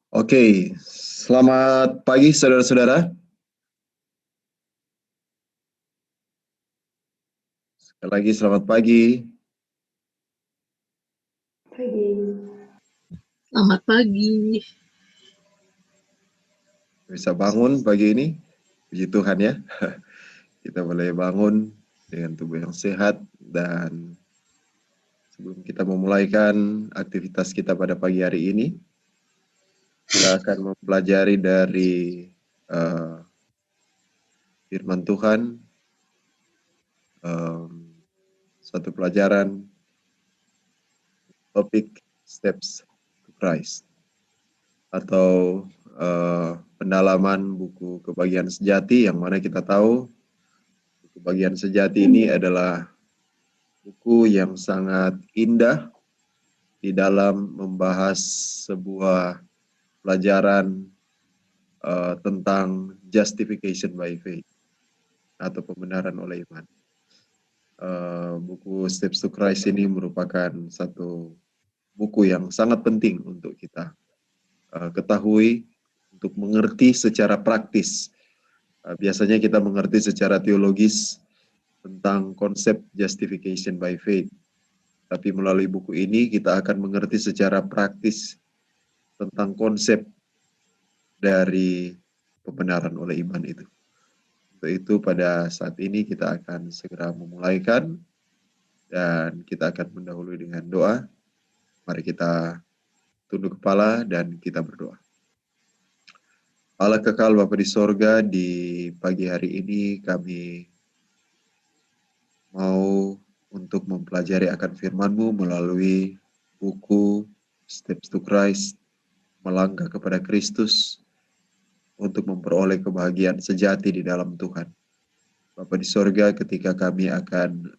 Oke, selamat pagi saudara-saudara. Sekali lagi selamat pagi. Selamat pagi. Bisa bangun pagi ini, puji Tuhan ya. Kita boleh bangun dengan tubuh yang sehat, dan sebelum kita memulaikan aktivitas kita pada pagi hari ini, kita akan mempelajari dari firman Tuhan, satu pelajaran topik Steps to Christ, atau pendalaman buku Kebahagiaan Sejati, yang mana kita tahu Kebahagiaan Sejati ini adalah buku yang sangat indah di dalam membahas sebuah pelajaran tentang justification by faith atau pembenaran oleh iman. Buku Steps to Christ ini merupakan satu buku yang sangat penting untuk kita ketahui, untuk mengerti secara praktis. Biasanya kita mengerti secara teologis tentang konsep justification by faith, tapi melalui buku ini kita akan mengerti secara praktis tentang konsep dari pembenaran oleh iman itu. Untuk itu pada saat ini kita akan segera memulaikan, dan kita akan mendahului dengan doa. Mari kita tunduk kepala dan kita berdoa. Allah kekal Bapa di sorga, di pagi hari ini kami mau untuk mempelajari akan firman-Mu melalui buku Steps to Christ, melangkah kepada Kristus, untuk memperoleh kebahagiaan sejati di dalam Tuhan. Bapa di sorga, ketika kami akan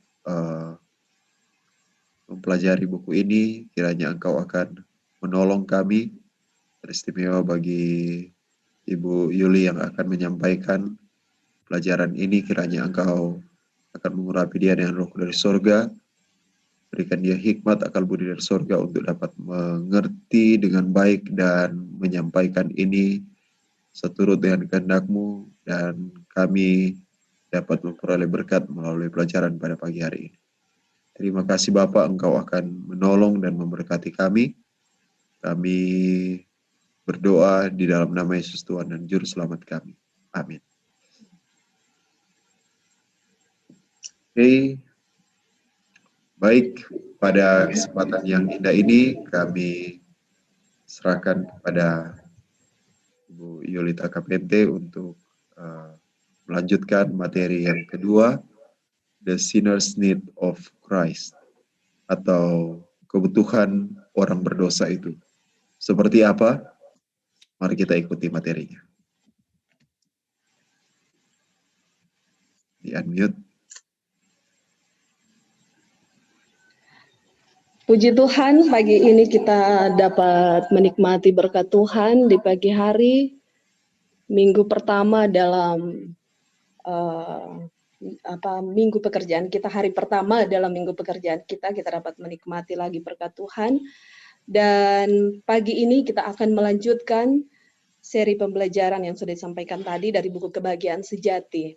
mempelajari buku ini, kiranya Engkau akan menolong kami, teristimewa bagi Ibu Yuli yang akan menyampaikan pelajaran ini. Kiranya Engkau akan mengurapi dia dengan roh dari sorga, berikan dia hikmat, akal budi dari sorga untuk dapat mengerti dengan baik dan menyampaikan ini seturut dengan kehendak-Mu, dan kami dapat memperoleh berkat melalui pelajaran pada pagi hari ini. Terima kasih Bapak, Engkau akan menolong dan memberkati kami. Kami berdoa di dalam nama Yesus Tuhan dan Juru Selamat kami. Amin. Oke, baik, pada kesempatan yang indah ini kami serahkan kepada Ibu Yolita Kapente untuk melanjutkan materi yang kedua, The Sinner's Need of Christ, atau kebutuhan orang berdosa itu. Seperti apa? Mari kita ikuti materinya. Di unmute. Puji Tuhan, pagi ini kita dapat menikmati berkat Tuhan di pagi hari, minggu pertama dalam minggu pekerjaan kita, hari pertama dalam minggu pekerjaan kita dapat menikmati lagi berkat Tuhan. Dan pagi ini kita akan melanjutkan seri pembelajaran yang sudah disampaikan tadi dari buku Kebahagiaan Sejati.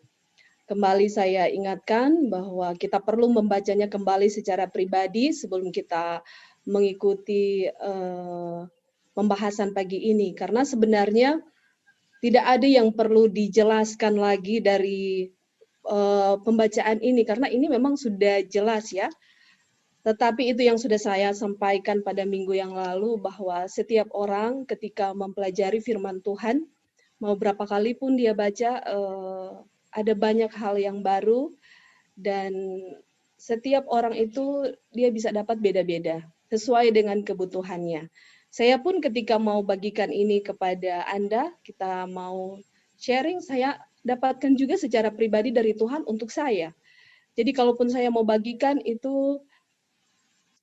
Kembali saya ingatkan bahwa kita perlu membacanya kembali secara pribadi sebelum kita mengikuti pembahasan pagi ini, karena sebenarnya tidak ada yang perlu dijelaskan lagi dari pembacaan ini, karena ini memang sudah jelas ya. Tetapi itu yang sudah saya sampaikan pada minggu yang lalu, bahwa setiap orang ketika mempelajari firman Tuhan, mau berapa kali pun dia baca, ada banyak hal yang baru, dan setiap orang itu dia bisa dapat beda-beda sesuai dengan kebutuhannya. Saya pun ketika mau bagikan ini kepada Anda, kita mau sharing, saya dapatkan juga secara pribadi dari Tuhan untuk saya. Jadi kalaupun saya mau bagikan itu,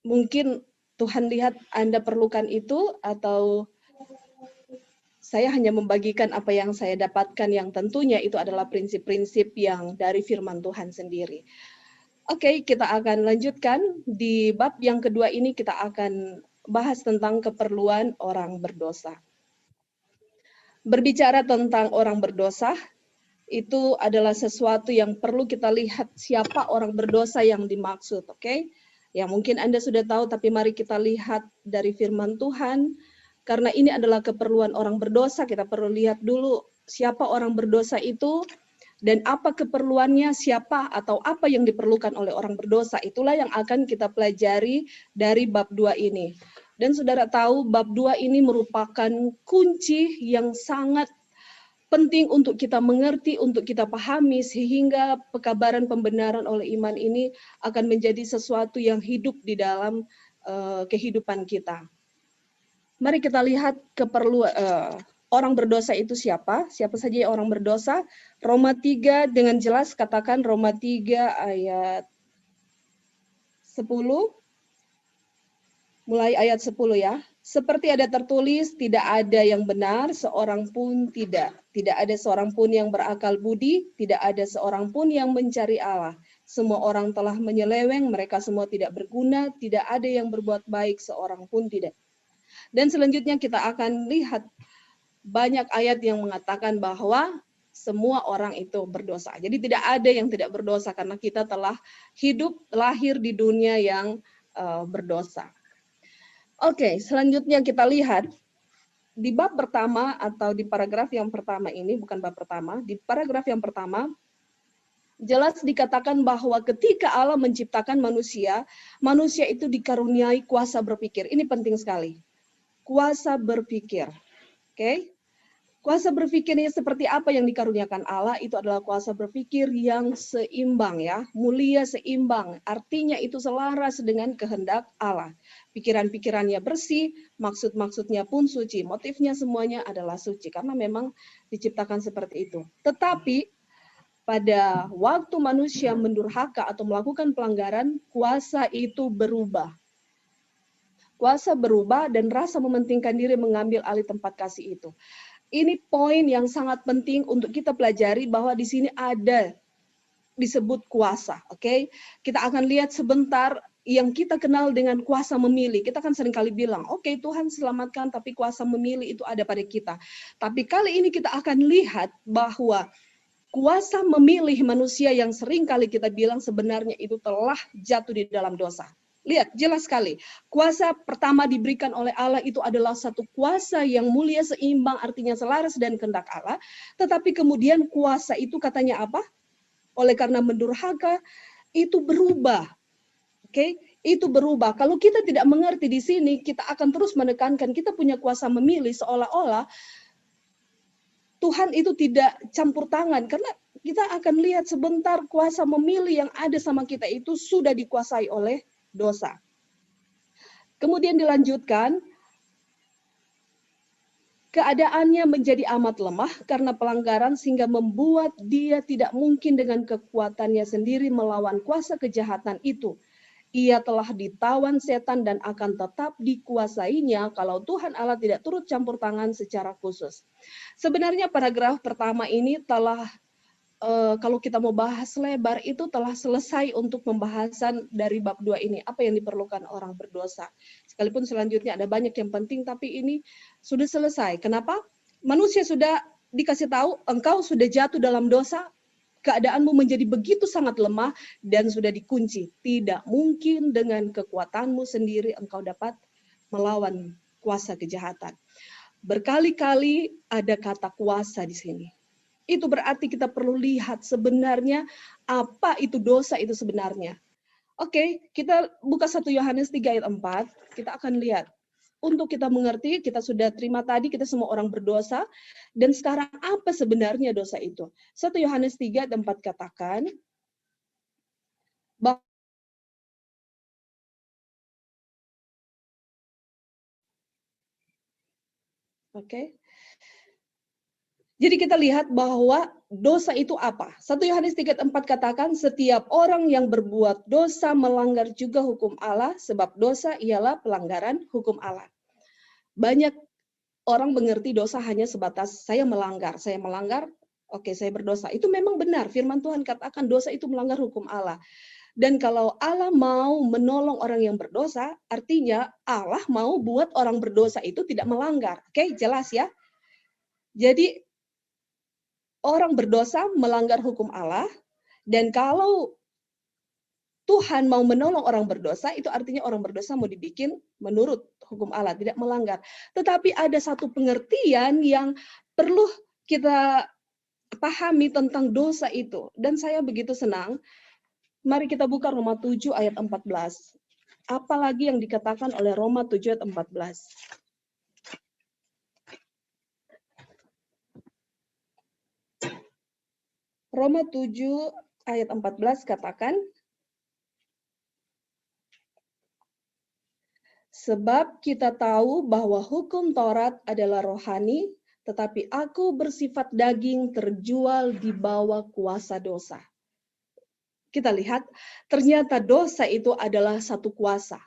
mungkin Tuhan lihat Anda perlukan itu, atau saya hanya membagikan apa yang saya dapatkan, yang tentunya itu adalah prinsip-prinsip yang dari firman Tuhan sendiri. Oke, kita akan lanjutkan. Di bab yang kedua ini kita akan bahas tentang keperluan orang berdosa. berbicara tentang orang berdosa, itu adalah sesuatu yang perlu kita lihat siapa orang berdosa yang dimaksud, oke? Ya mungkin Anda sudah tahu, tapi mari kita lihat dari firman Tuhan, karena ini adalah keperluan orang berdosa, kita perlu lihat dulu siapa orang berdosa itu, dan apa keperluannya, siapa atau apa yang diperlukan oleh orang berdosa. Itulah yang akan kita pelajari dari bab 2 ini. Dan saudara tahu bab 2 ini merupakan kunci yang sangat penting untuk kita mengerti, untuk kita pahami, sehingga pekabaran pembenaran oleh iman ini akan menjadi sesuatu yang hidup di dalam kehidupan kita. Mari kita lihat keperluan orang berdosa itu siapa? Siapa saja orang berdosa? Roma 3 dengan jelas katakan, Roma 3 ayat 10, mulai ayat 10 ya. Seperti ada tertulis, tidak ada yang benar, seorang pun tidak. Tidak ada seorang pun yang berakal budi, tidak ada seorang pun yang mencari Allah. Semua orang telah menyeleweng, mereka semua tidak berguna, tidak ada yang berbuat baik, seorang pun tidak. Dan selanjutnya kita akan lihat banyak ayat yang mengatakan bahwa semua orang itu berdosa. Jadi tidak ada yang tidak berdosa karena kita telah hidup, lahir di dunia yang berdosa. Oke, selanjutnya kita lihat di bab pertama atau di paragraf yang pertama ini, bukan bab pertama, di paragraf yang pertama, jelas dikatakan bahwa ketika Allah menciptakan manusia, manusia itu dikaruniai kuasa berpikir. Ini penting sekali. Kuasa berpikir. Oke? Kuasa berpikirnya seperti apa yang dikaruniakan Allah? Itu adalah kuasa berpikir yang seimbang ya, mulia seimbang. Artinya itu selaras dengan kehendak Allah. Pikiran-pikirannya bersih, maksud-maksudnya pun suci. Motifnya semuanya adalah suci karena memang diciptakan seperti itu. Tetapi pada waktu manusia mendurhaka atau melakukan pelanggaran, kuasa itu berubah. Kuasa berubah dan rasa mementingkan diri mengambil alih tempat kasih itu. Ini poin yang sangat penting untuk kita pelajari bahwa di sini ada disebut kuasa, oke? Kita akan lihat sebentar yang kita kenal dengan kuasa memilih. Kita kan seringkali bilang, oke, Tuhan selamatkan, tapi kuasa memilih itu ada pada kita. Tapi kali ini kita akan lihat bahwa kuasa memilih manusia yang seringkali kita bilang sebenarnya itu telah jatuh di dalam dosa. Lihat, jelas sekali. Kuasa pertama diberikan oleh Allah itu adalah satu kuasa yang mulia seimbang, artinya selaras dan kehendak Allah. Tetapi kemudian kuasa itu katanya apa? Oleh karena mendurhaka, itu berubah. Oke? Itu berubah. Kalau kita tidak mengerti di sini, kita akan terus menekankan kita punya kuasa memilih seolah-olah Tuhan itu tidak campur tangan. Karena kita akan lihat sebentar kuasa memilih yang ada sama kita itu sudah dikuasai oleh dosa. Kemudian dilanjutkan, keadaannya menjadi amat lemah karena pelanggaran sehingga membuat dia tidak mungkin dengan kekuatannya sendiri melawan kuasa kejahatan itu. Ia telah ditawan setan dan akan tetap dikuasainya kalau Tuhan Allah tidak turut campur tangan secara khusus. Sebenarnya paragraf pertama ini telah kalau kita mau bahas lebar itu telah selesai untuk pembahasan dari bab 2 ini. Apa yang diperlukan orang berdosa. Sekalipun selanjutnya ada banyak yang penting, tapi ini sudah selesai. Kenapa? Manusia sudah dikasih tahu, engkau sudah jatuh dalam dosa, keadaanmu menjadi begitu sangat lemah dan sudah dikunci. Tidak mungkin dengan kekuatanmu sendiri engkau dapat melawan kuasa kejahatan. Berkali-kali ada kata kuasa di sini. Itu berarti kita perlu lihat sebenarnya apa itu dosa itu sebenarnya. Oke, kita buka 1 Yohanes 3 ayat 4, kita akan lihat. Untuk kita mengerti, kita sudah terima tadi, kita semua orang berdosa, dan sekarang apa sebenarnya dosa itu? 1 Yohanes 3 ayat 4 katakan, oke. Jadi kita lihat bahwa dosa itu apa? 1 Yohanes 3:4 katakan, setiap orang yang berbuat dosa melanggar juga hukum Allah, sebab dosa ialah pelanggaran hukum Allah. Banyak orang mengerti dosa hanya sebatas saya melanggar, oke saya berdosa. Itu memang benar, firman Tuhan katakan dosa itu melanggar hukum Allah. Dan kalau Allah mau menolong orang yang berdosa, artinya Allah mau buat orang berdosa itu tidak melanggar. Oke, jelas ya? Jadi orang berdosa melanggar hukum Allah, dan kalau Tuhan mau menolong orang berdosa, itu artinya orang berdosa mau dibikin menurut hukum Allah, tidak melanggar. Tetapi ada satu pengertian yang perlu kita pahami tentang dosa itu. Dan saya begitu senang. Mari kita buka Roma 7 ayat 14. Apalagi yang dikatakan oleh Roma 7 ayat 14. Roma 7 ayat 14 katakan, sebab kita tahu bahwa hukum Taurat adalah rohani, tetapi aku bersifat daging terjual di bawah kuasa dosa. Kita lihat, ternyata dosa itu adalah satu kuasa.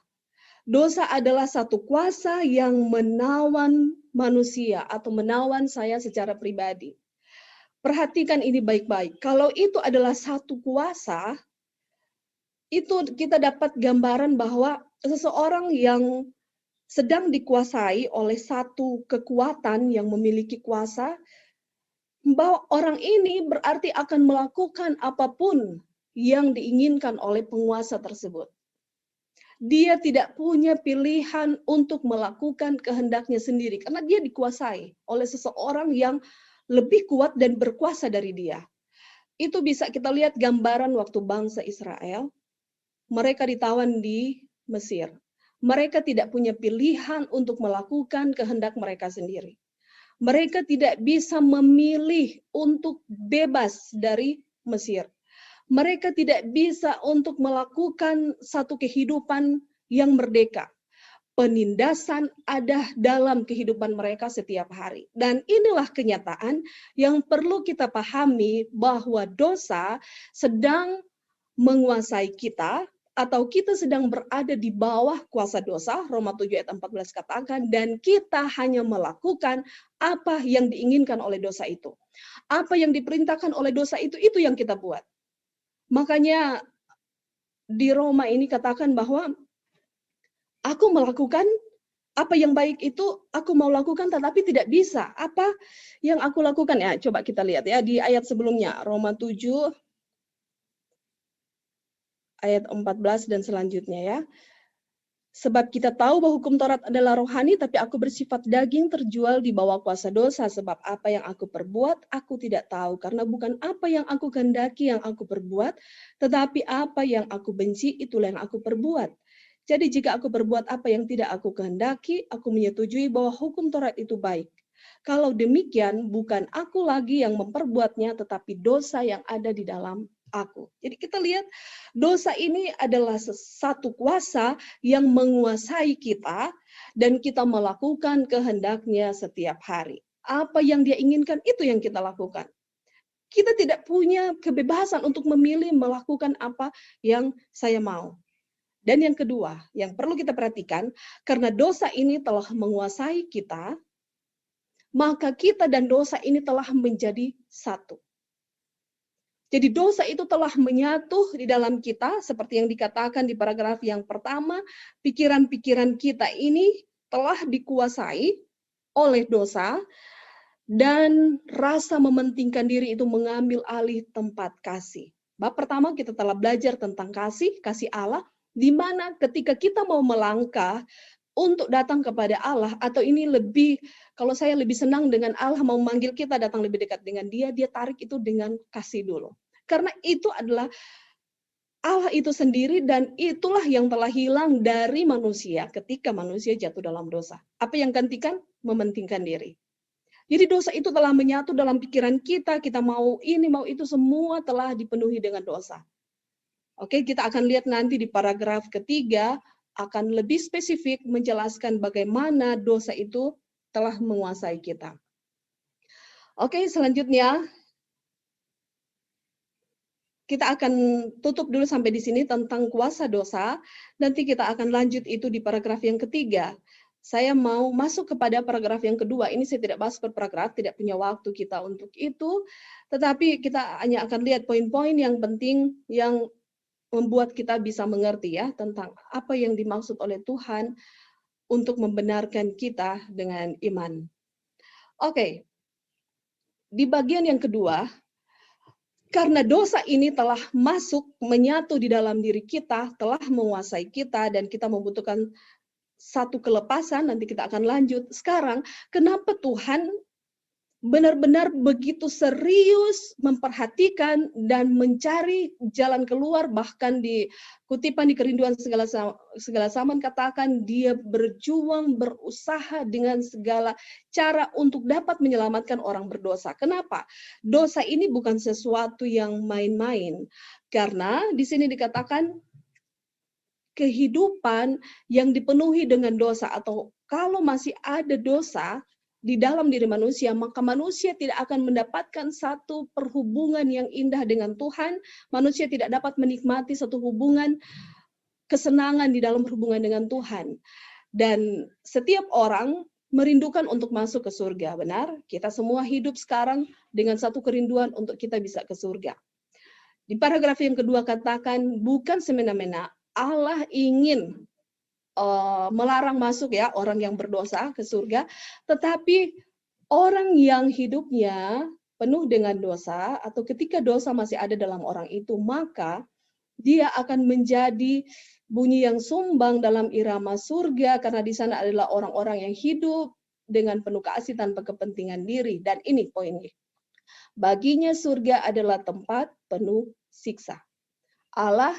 Dosa adalah satu kuasa yang menawan manusia atau menawan saya secara pribadi. Perhatikan ini baik-baik. Kalau itu adalah satu kuasa, itu kita dapat gambaran bahwa seseorang yang sedang dikuasai oleh satu kekuatan yang memiliki kuasa, bahwa orang ini berarti akan melakukan apapun yang diinginkan oleh penguasa tersebut. Dia tidak punya pilihan untuk melakukan kehendaknya sendiri, karena dia dikuasai oleh seseorang yang lebih kuat dan berkuasa dari dia. Itu bisa kita lihat gambaran waktu bangsa Israel. Mereka ditawan di Mesir. Mereka tidak punya pilihan untuk melakukan kehendak mereka sendiri. Mereka tidak bisa memilih untuk bebas dari Mesir. Mereka tidak bisa untuk melakukan satu kehidupan yang merdeka. Penindasan ada dalam kehidupan mereka setiap hari. Dan inilah kenyataan yang perlu kita pahami, bahwa dosa sedang menguasai kita, atau kita sedang berada di bawah kuasa dosa. Roma 7 ayat 14 katakan, dan kita hanya melakukan apa yang diinginkan oleh dosa itu. Apa yang diperintahkan oleh dosa itu yang kita buat. Makanya di Roma ini katakan bahwa aku melakukan apa yang baik itu, aku mau lakukan tetapi tidak bisa. Apa yang aku lakukan? Ya, coba kita lihat ya di ayat sebelumnya, Roma 7 ayat 14 dan selanjutnya ya. Sebab kita tahu bahwa hukum Taurat adalah rohani, tapi aku bersifat daging terjual di bawah kuasa dosa. Sebab apa yang aku perbuat, aku tidak tahu. Karena bukan apa yang aku kehendaki yang aku perbuat, tetapi apa yang aku benci, itulah yang aku perbuat. Jadi jika aku berbuat apa yang tidak aku kehendaki, aku menyetujui bahwa hukum Taurat itu baik. Kalau demikian, bukan aku lagi yang memperbuatnya, tetapi dosa yang ada di dalam aku. Jadi kita lihat dosa ini adalah satu kuasa yang menguasai kita, dan kita melakukan kehendaknya setiap hari. Apa yang dia inginkan itu yang kita lakukan. Kita tidak punya kebebasan untuk memilih melakukan apa yang saya mau. Dan yang kedua, yang perlu kita perhatikan, karena dosa ini telah menguasai kita, maka kita dan dosa ini telah menjadi satu. Jadi dosa itu telah menyatu di dalam kita, seperti yang dikatakan di paragraf yang pertama, pikiran-pikiran kita ini telah dikuasai oleh dosa, dan rasa mementingkan diri itu mengambil alih tempat kasih. Bab pertama kita telah belajar tentang kasih Allah, di mana ketika kita mau melangkah untuk datang kepada Allah, atau ini lebih, kalau saya lebih senang dengan Allah mau memanggil kita datang lebih dekat dengan dia tarik itu dengan kasih dulu. Karena itu adalah Allah itu sendiri, dan itulah yang telah hilang dari manusia ketika manusia jatuh dalam dosa. Apa yang gantikan? Mementingkan diri. Jadi dosa itu telah menyatu dalam pikiran kita, kita mau ini, mau itu, semua telah dipenuhi dengan dosa. Oke, kita akan lihat nanti di paragraf ketiga, akan lebih spesifik menjelaskan bagaimana dosa itu telah menguasai kita. Oke, selanjutnya kita akan tutup dulu sampai di sini tentang kuasa dosa. Nanti kita akan lanjut itu di paragraf yang ketiga. Saya mau masuk kepada paragraf yang kedua. Ini saya tidak bahas per paragraf, tidak punya waktu kita untuk itu. Tetapi kita hanya akan lihat poin-poin yang penting yang membuat kita bisa mengerti ya tentang apa yang dimaksud oleh Tuhan untuk membenarkan kita dengan iman. Oke. di bagian yang kedua, karena dosa ini telah masuk, menyatu di dalam diri kita, telah menguasai kita, dan kita membutuhkan satu kelepasan, nanti kita akan lanjut. Sekarang, kenapa Tuhan benar-benar begitu serius memperhatikan dan mencari jalan keluar, bahkan di kutipan di Kerinduan segala zaman katakan dia berjuang, berusaha dengan segala cara untuk dapat menyelamatkan orang berdosa. Kenapa? Dosa ini bukan sesuatu yang main-main, karena di sini dikatakan kehidupan yang dipenuhi dengan dosa, atau kalau masih ada dosa di dalam diri manusia, maka manusia tidak akan mendapatkan satu perhubungan yang indah dengan Tuhan. Manusia tidak dapat menikmati satu hubungan kesenangan di dalam hubungan dengan Tuhan. Dan setiap orang merindukan untuk masuk ke surga, benar? Kita semua hidup sekarang dengan satu kerinduan untuk kita bisa ke surga. Di paragraf yang kedua katakan, bukan semena-mena Allah ingin melarang masuk ya orang yang berdosa ke surga, tetapi orang yang hidupnya penuh dengan dosa, atau ketika dosa masih ada dalam orang itu, maka dia akan menjadi bunyi yang sumbang dalam irama surga, karena di sana adalah orang-orang yang hidup dengan penuh kasih tanpa kepentingan diri. Dan ini poinnya. Baginya surga adalah tempat penuh siksa. Allah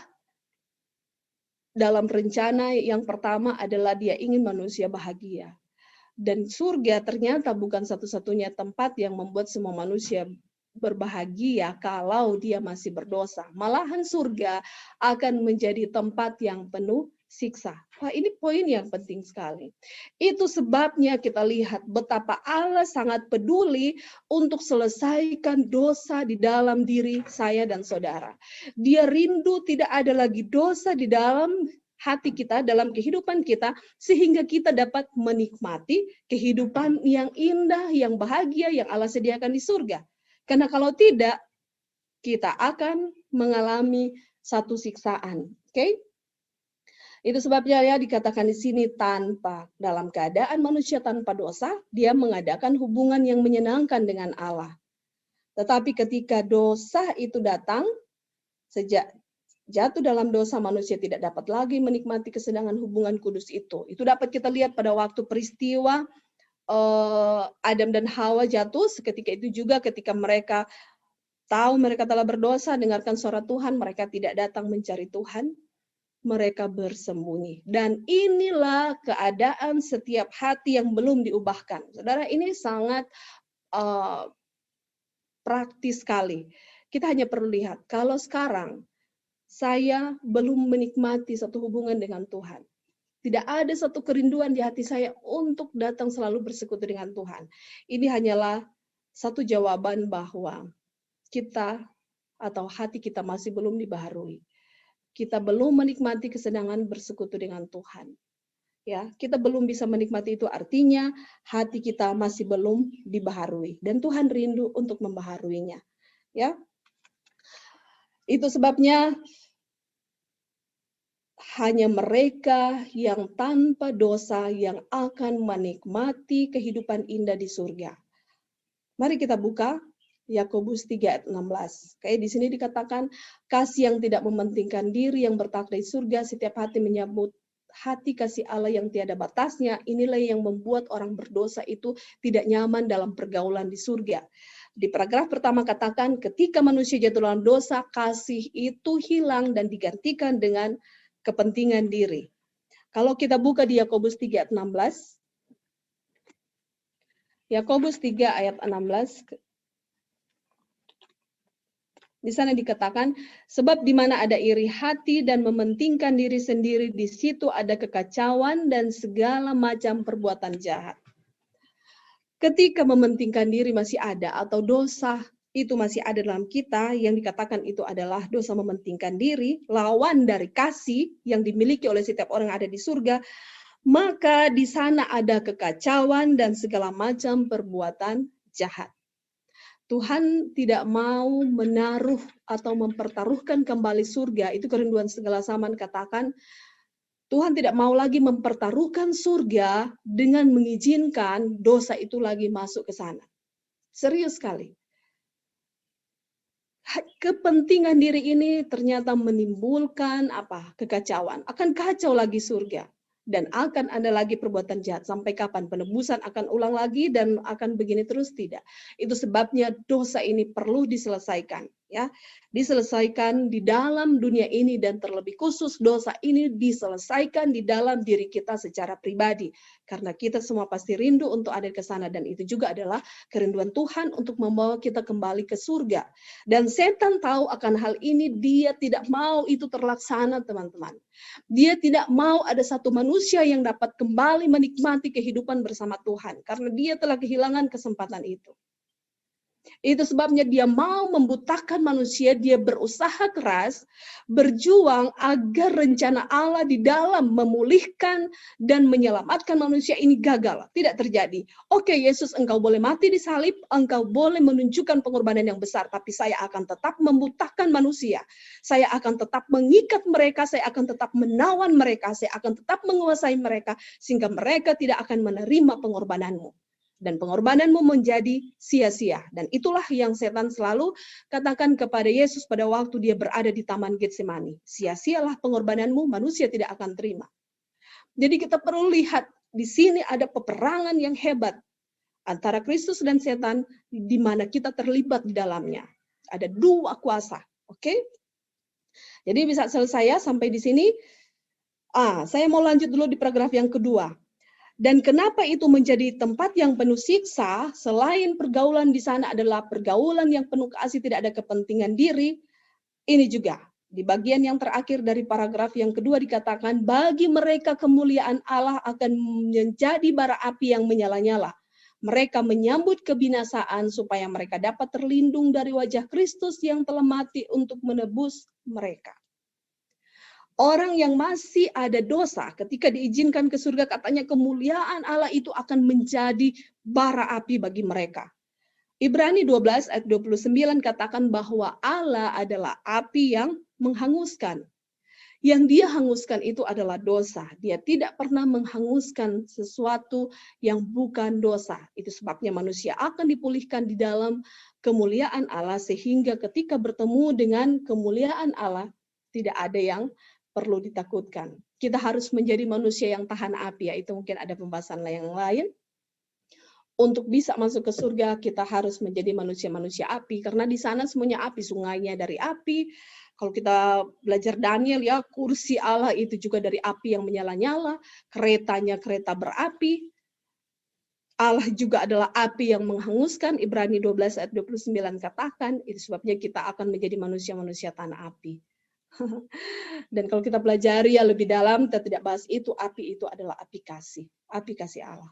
dalam rencana yang pertama adalah dia ingin manusia bahagia. Dan surga ternyata bukan satu-satunya tempat yang membuat semua manusia berbahagia kalau dia masih berdosa. Malahan surga akan menjadi tempat yang penuh siksa. Wah, ini poin yang penting sekali. Itu sebabnya kita lihat betapa Allah sangat peduli untuk selesaikan dosa di dalam diri saya dan saudara. Dia rindu tidak ada lagi dosa di dalam hati kita, dalam kehidupan kita, sehingga kita dapat menikmati kehidupan yang indah, yang bahagia, yang Allah sediakan di surga. Karena kalau tidak, kita akan mengalami satu siksaan. Oke? Itu sebabnya ya dikatakan di sini tanpa, dalam keadaan manusia tanpa dosa, dia mengadakan hubungan yang menyenangkan dengan Allah. Tetapi ketika dosa itu datang, sejak jatuh dalam dosa, manusia tidak dapat lagi menikmati kesenangan hubungan kudus itu. Itu dapat kita lihat pada waktu peristiwa Adam dan Hawa jatuh. Seketika itu juga ketika mereka tahu mereka telah berdosa, dengarkan suara Tuhan, mereka tidak datang mencari Tuhan, mereka bersembunyi. Dan inilah keadaan setiap hati yang belum diubahkan. Saudara, ini sangat praktis sekali. Kita hanya perlu lihat, kalau sekarang saya belum menikmati satu hubungan dengan Tuhan, tidak ada satu kerinduan di hati saya untuk datang selalu bersekutu dengan Tuhan. Ini hanyalah satu jawaban bahwa kita atau hati kita masih belum dibaharui. Kita belum menikmati kesenangan bersekutu dengan Tuhan. Ya, kita belum bisa menikmati itu, artinya hati kita masih belum dibaharui, dan Tuhan rindu untuk membaharuinya. Ya. Itu sebabnya hanya mereka yang tanpa dosa yang akan menikmati kehidupan indah di surga. Mari kita buka Yakobus 3 ayat 16. Kayak di sini dikatakan, kasih yang tidak mementingkan diri yang bertakhta di surga, setiap hati menyambut hati kasih Allah yang tiada batasnya. Inilah yang membuat orang berdosa itu tidak nyaman dalam pergaulan di surga. Di paragraf pertama katakan, ketika manusia jatuh dalam dosa, kasih itu hilang dan digantikan dengan kepentingan diri. Kalau kita buka di Yakobus 3 ayat 16, Yakobus 3 ayat 16, di sana dikatakan, sebab di mana ada iri hati dan mementingkan diri sendiri, di situ ada kekacauan dan segala macam perbuatan jahat. Ketika mementingkan diri masih ada, atau dosa itu masih ada dalam kita, yang dikatakan itu adalah dosa mementingkan diri, lawan dari kasih yang dimiliki oleh setiap orang yang ada di surga, maka di sana ada kekacauan dan segala macam perbuatan jahat. Tuhan tidak mau menaruh atau mempertaruhkan kembali surga. Itu Kerinduan segala zaman katakan, Tuhan tidak mau lagi mempertaruhkan surga dengan mengizinkan dosa itu lagi masuk ke sana. Serius sekali. kepentingan diri ini ternyata menimbulkan kekacauan. Akan kacau lagi surga. Dan akan ada lagi perbuatan jahat. Sampai kapan? Penebusan akan ulang lagi dan akan begini terus? Tidak. Itu sebabnya dosa ini perlu diselesaikan. Ya, diselesaikan di dalam dunia ini, dan terlebih khusus dosa ini diselesaikan di dalam diri kita secara pribadi. Karena kita semua pasti rindu untuk ada ke sana, dan itu juga adalah kerinduan Tuhan untuk membawa kita kembali ke surga. Dan setan tahu akan hal ini, dia tidak mau itu terlaksana, teman-teman. Dia tidak mau ada satu manusia yang dapat kembali menikmati kehidupan bersama Tuhan, karena dia telah kehilangan kesempatan itu. Itu sebabnya dia mau membutakan manusia, dia berusaha keras, berjuang agar rencana Allah di dalam memulihkan dan menyelamatkan manusia ini gagal, tidak terjadi. Oke, Yesus, engkau boleh mati di salib, engkau boleh menunjukkan pengorbanan yang besar, tapi saya akan tetap membutakan manusia. Saya akan tetap mengikat mereka, saya akan tetap menawan mereka, saya akan tetap menguasai mereka, sehingga mereka tidak akan menerima pengorbananmu. Dan pengorbananmu menjadi sia-sia. Dan itulah yang setan selalu katakan kepada Yesus pada waktu dia berada di Taman Getsemani. Sia-sialah pengorbananmu, manusia tidak akan terima. Jadi kita perlu lihat, di sini ada peperangan yang hebat antara Kristus dan setan, di mana kita terlibat di dalamnya. Ada dua kuasa. Oke? Jadi bisa selesai ya sampai di sini. Saya mau lanjut dulu di paragraf yang kedua. Dan kenapa itu menjadi tempat yang penuh siksa, selain pergaulan di sana adalah pergaulan yang penuh kasih, tidak ada kepentingan diri, ini juga. Di bagian yang terakhir dari paragraf yang kedua dikatakan, bagi mereka kemuliaan Allah akan menjadi bara api yang menyala-nyala. Mereka menyambut kebinasaan supaya mereka dapat terlindung dari wajah Kristus yang telah mati untuk menebus mereka. Orang yang masih ada dosa, ketika diizinkan ke surga, katanya kemuliaan Allah itu akan menjadi bara api bagi mereka. Ibrani 12 ayat 29 katakan bahwa Allah adalah api yang menghanguskan. Yang dia hanguskan itu adalah dosa. Dia tidak pernah menghanguskan sesuatu yang bukan dosa. Itu sebabnya manusia akan dipulihkan di dalam kemuliaan Allah, sehingga ketika bertemu dengan kemuliaan Allah, tidak ada yang perlu ditakutkan. Kita harus menjadi manusia yang tahan api, yaitu mungkin ada pembahasan yang lain. Untuk bisa masuk ke surga, kita harus menjadi manusia-manusia api, karena di sana semuanya api, sungainya dari api. Kalau kita belajar Daniel ya, kursi Allah itu juga dari api yang menyala-nyala, keretanya kereta berapi. Allah juga adalah api yang menghanguskan, Ibrani 12 ayat 29 katakan, itu sebabnya kita akan menjadi manusia-manusia tanah api. Dan kalau kita pelajari ya lebih dalam, kita tidak bahas itu, api itu adalah api kasih Allah.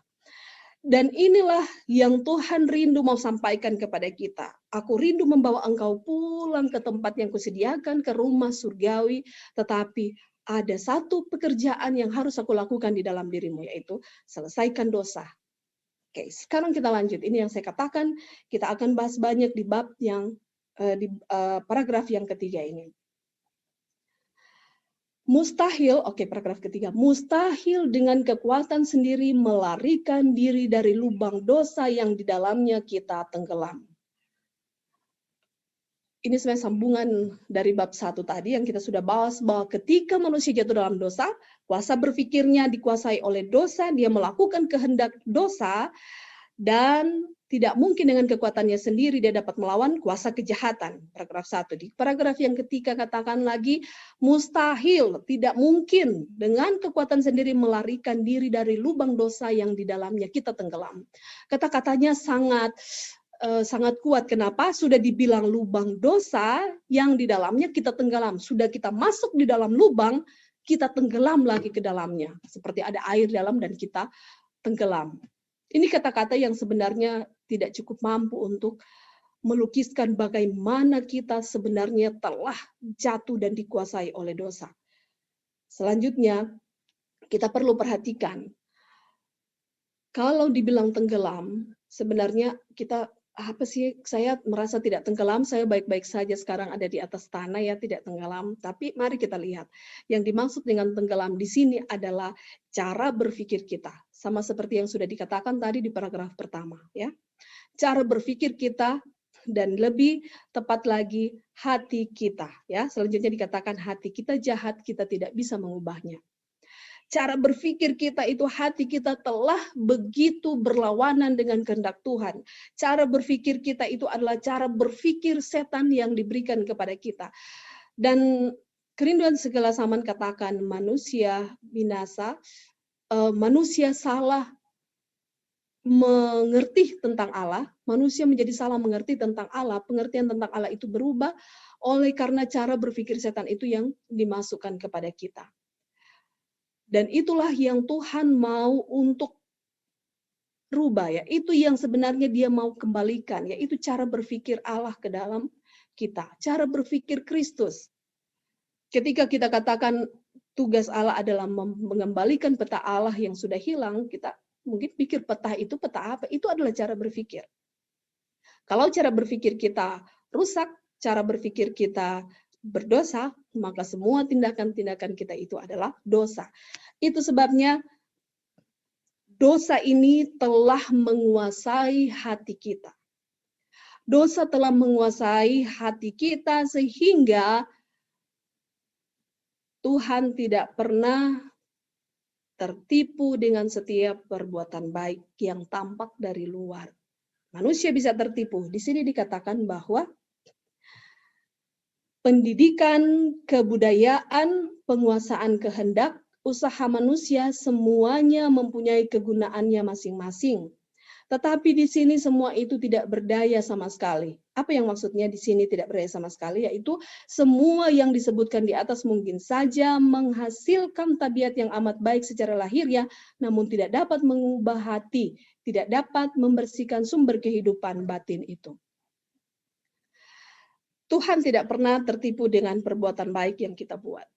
Dan inilah yang Tuhan rindu mau sampaikan kepada kita. Aku rindu membawa engkau pulang ke tempat yang kusediakan, ke rumah surgawi, tetapi ada satu pekerjaan yang harus aku lakukan di dalam dirimu, yaitu selesaikan dosa. Oke, sekarang kita lanjut. Ini yang saya katakan, kita akan bahas banyak di bab yang di paragraf yang ketiga ini. Mustahil, paragraf ketiga, mustahil dengan kekuatan sendiri melarikan diri dari lubang dosa yang di dalamnya kita tenggelam. Ini sebenarnya sambungan dari bab 1 tadi yang kita sudah bahas, bahwa ketika manusia jatuh dalam dosa, kuasa berpikirnya dikuasai oleh dosa, dia melakukan kehendak dosa, dan tidak mungkin dengan kekuatannya sendiri dia dapat melawan kuasa kejahatan. Paragraf 1. Di paragraf yang ketiga katakan lagi, mustahil, tidak mungkin dengan kekuatan sendiri melarikan diri dari lubang dosa yang di dalamnya kita tenggelam. Kata-katanya sangat kuat. Kenapa? Sudah dibilang lubang dosa yang di dalamnya kita tenggelam. Sudah kita masuk di dalam lubang, kita tenggelam lagi ke dalamnya. Seperti ada air dalam dan kita tenggelam. Ini kata-kata yang sebenarnya tidak cukup mampu untuk melukiskan bagaimana kita sebenarnya telah jatuh dan dikuasai oleh dosa. Selanjutnya, kita perlu perhatikan, kalau dibilang tenggelam, sebenarnya kita saya merasa tidak tenggelam, saya baik-baik saja sekarang ada di atas tanah ya, tidak tenggelam. Tapi mari kita lihat, yang dimaksud dengan tenggelam di sini adalah cara berpikir kita. Sama seperti yang sudah dikatakan tadi di paragraf pertama ya. Cara berpikir kita dan lebih tepat lagi hati kita. Ya, selanjutnya dikatakan hati kita jahat, kita tidak bisa mengubahnya. Cara berpikir kita itu, hati kita telah begitu berlawanan dengan kehendak Tuhan. Cara berpikir kita itu adalah cara berpikir setan yang diberikan kepada kita. Dan kerinduan segala zaman katakan manusia binasa, manusia salah mengerti tentang Allah, manusia menjadi salah mengerti tentang Allah, pengertian tentang Allah itu berubah oleh karena cara berpikir setan itu yang dimasukkan kepada kita. Dan itulah yang Tuhan mau untuk rubah, ya. Itu yang sebenarnya dia mau kembalikan, yaitu cara berpikir Allah ke dalam kita, cara berpikir Kristus. Ketika kita katakan tugas Allah adalah mengembalikan peta Allah yang sudah hilang, kita mungkin pikir peta itu peta apa? Itu adalah cara berpikir. Kalau cara berpikir kita rusak, cara berpikir kita berdosa, maka semua tindakan-tindakan kita itu adalah dosa. Itu sebabnya dosa ini telah menguasai hati kita. Dosa telah menguasai hati kita sehingga Tuhan tidak pernah tertipu dengan setiap perbuatan baik yang tampak dari luar. Manusia bisa tertipu. Di sini dikatakan bahwa pendidikan, kebudayaan, penguasaan kehendak, usaha manusia semuanya mempunyai kegunaannya masing-masing. Tetapi di sini semua itu tidak berdaya sama sekali. Apa yang maksudnya di sini tidak berdaya sama sekali? Yaitu semua yang disebutkan di atas mungkin saja menghasilkan tabiat yang amat baik secara lahiriah, namun tidak dapat mengubah hati, tidak dapat membersihkan sumber kehidupan batin itu. Tuhan tidak pernah tertipu dengan perbuatan baik yang kita buat.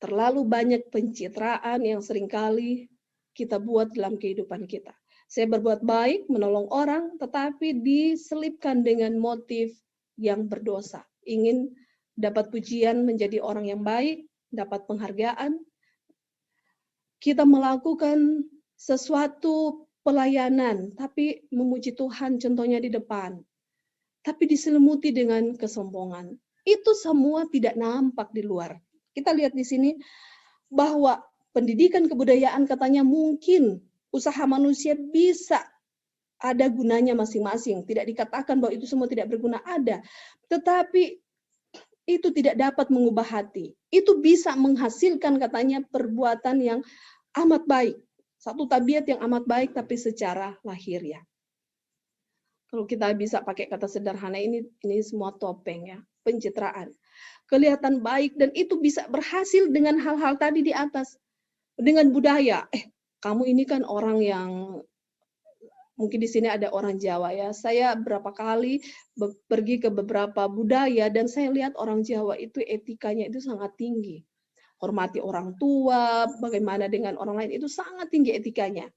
Terlalu banyak pencitraan yang seringkali kita buat dalam kehidupan kita. Saya berbuat baik, menolong orang, tetapi diselipkan dengan motif yang berdosa. Ingin dapat pujian menjadi orang yang baik, dapat penghargaan. Kita melakukan sesuatu pelayanan, tapi memuji Tuhan contohnya di depan. Tapi diselimuti dengan kesombongan. Itu semua tidak nampak di luar. Kita lihat di sini bahwa pendidikan kebudayaan katanya mungkin usaha manusia bisa ada gunanya masing-masing. Tidak dikatakan bahwa itu semua tidak berguna, ada. Tetapi itu tidak dapat mengubah hati. Itu bisa menghasilkan katanya perbuatan yang amat baik. Satu tabiat yang amat baik tapi secara lahiriah. Kalau kita bisa pakai kata sederhana ini semua topeng ya, pencitraan. Kelihatan baik dan itu bisa berhasil dengan hal-hal tadi di atas. Dengan budaya, kamu ini kan orang yang, mungkin di sini ada orang Jawa ya, saya berapa kali pergi ke beberapa budaya dan saya lihat orang Jawa itu etikanya itu sangat tinggi. Hormati orang tua, bagaimana dengan orang lain, itu sangat tinggi etikanya.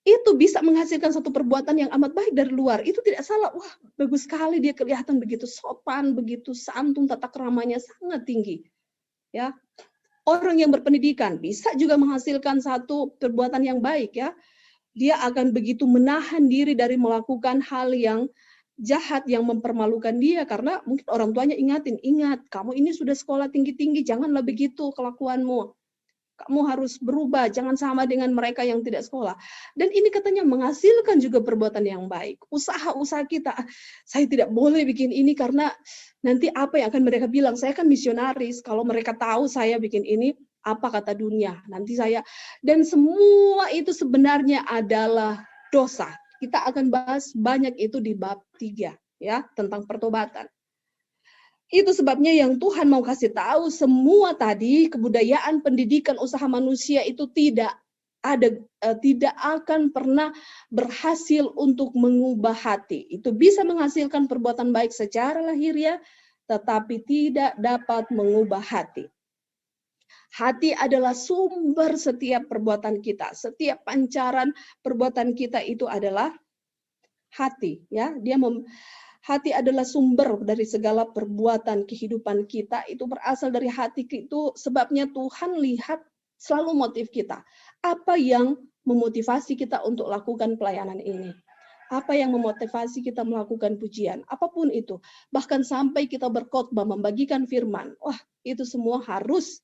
Itu bisa menghasilkan satu perbuatan yang amat baik dari luar. Itu tidak salah. Wah, bagus sekali dia kelihatan begitu sopan, begitu santun, tata keramanya sangat tinggi. Ya. Orang yang berpendidikan bisa juga menghasilkan satu perbuatan yang baik ya. Dia akan begitu menahan diri dari melakukan hal yang jahat yang mempermalukan dia karena mungkin orang tuanya ingat, kamu ini sudah sekolah tinggi-tinggi, janganlah begitu kelakuanmu. Kamu harus berubah, jangan sama dengan mereka yang tidak sekolah. Dan ini katanya menghasilkan juga perbuatan yang baik. Usaha-usaha kita, saya tidak boleh bikin ini karena nanti apa yang akan mereka bilang? Saya kan misionaris, kalau mereka tahu saya bikin ini, apa kata dunia? Nanti saya, dan semua itu sebenarnya adalah dosa. Kita akan bahas banyak itu di bab 3, ya, tentang pertobatan. Itu sebabnya yang Tuhan mau kasih tahu semua tadi, kebudayaan, pendidikan, usaha manusia itu tidak akan pernah berhasil untuk mengubah hati. Itu bisa menghasilkan perbuatan baik secara lahiriah, tetapi tidak dapat mengubah hati. Hati adalah sumber setiap perbuatan kita. Setiap pancaran perbuatan kita itu adalah hati. Ya, hati adalah sumber dari segala perbuatan kehidupan kita. Itu berasal dari hati. Itu sebabnya Tuhan lihat selalu motif kita. Apa yang memotivasi kita untuk lakukan pelayanan ini? Apa yang memotivasi kita melakukan pujian? Apapun itu. Bahkan sampai kita berkhotbah, membagikan firman. Wah, itu semua harus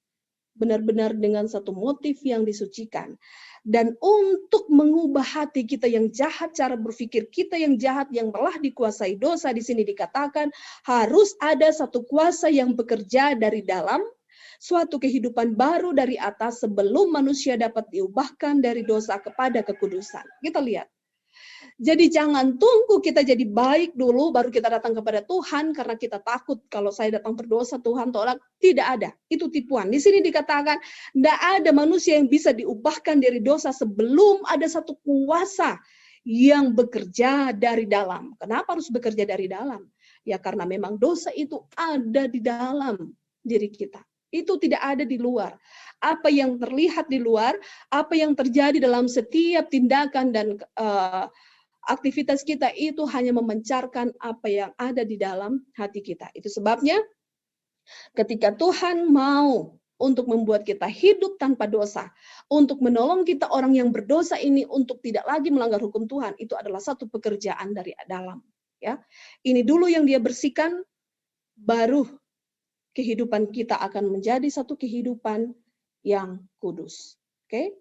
benar-benar dengan satu motif yang disucikan. Dan untuk mengubah hati kita yang jahat, cara berpikir kita yang jahat, yang telah dikuasai dosa, di sini dikatakan harus ada satu kuasa yang bekerja dari dalam, suatu kehidupan baru dari atas sebelum manusia dapat diubahkan dari dosa kepada kekudusan. Kita lihat. Jadi jangan tunggu kita jadi baik dulu baru kita datang kepada Tuhan karena kita takut kalau saya datang berdosa Tuhan tolak. Tidak ada. Itu tipuan. Di sini dikatakan tidak ada manusia yang bisa diubahkan dari dosa sebelum ada satu kuasa yang bekerja dari dalam. Kenapa harus bekerja dari dalam? Ya karena memang dosa itu ada di dalam diri kita. Itu tidak ada di luar. Apa yang terlihat di luar, apa yang terjadi dalam setiap tindakan dan aktivitas kita itu hanya memancarkan apa yang ada di dalam hati kita. Itu sebabnya ketika Tuhan mau untuk membuat kita hidup tanpa dosa, untuk menolong kita orang yang berdosa ini untuk tidak lagi melanggar hukum Tuhan, itu adalah satu pekerjaan dari dalam. Ya, ini dulu yang Dia bersihkan, baru kehidupan kita akan menjadi satu kehidupan yang kudus. Oke?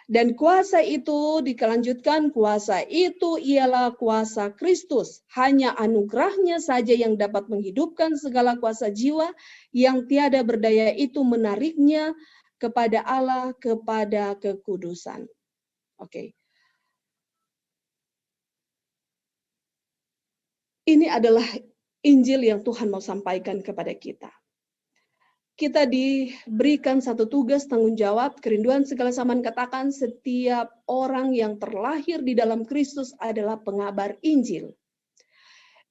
Dan kuasa itu dikelanjutkan, kuasa itu ialah kuasa Kristus. Hanya anugerahnya saja yang dapat menghidupkan segala kuasa jiwa yang tiada berdaya itu menariknya kepada Allah, kepada kekudusan. Oke. Ini adalah Injil yang Tuhan mau sampaikan kepada kita. Kita diberikan satu tugas, tanggung jawab, kerinduan segala zaman katakan setiap orang yang terlahir di dalam Kristus adalah pengabar Injil.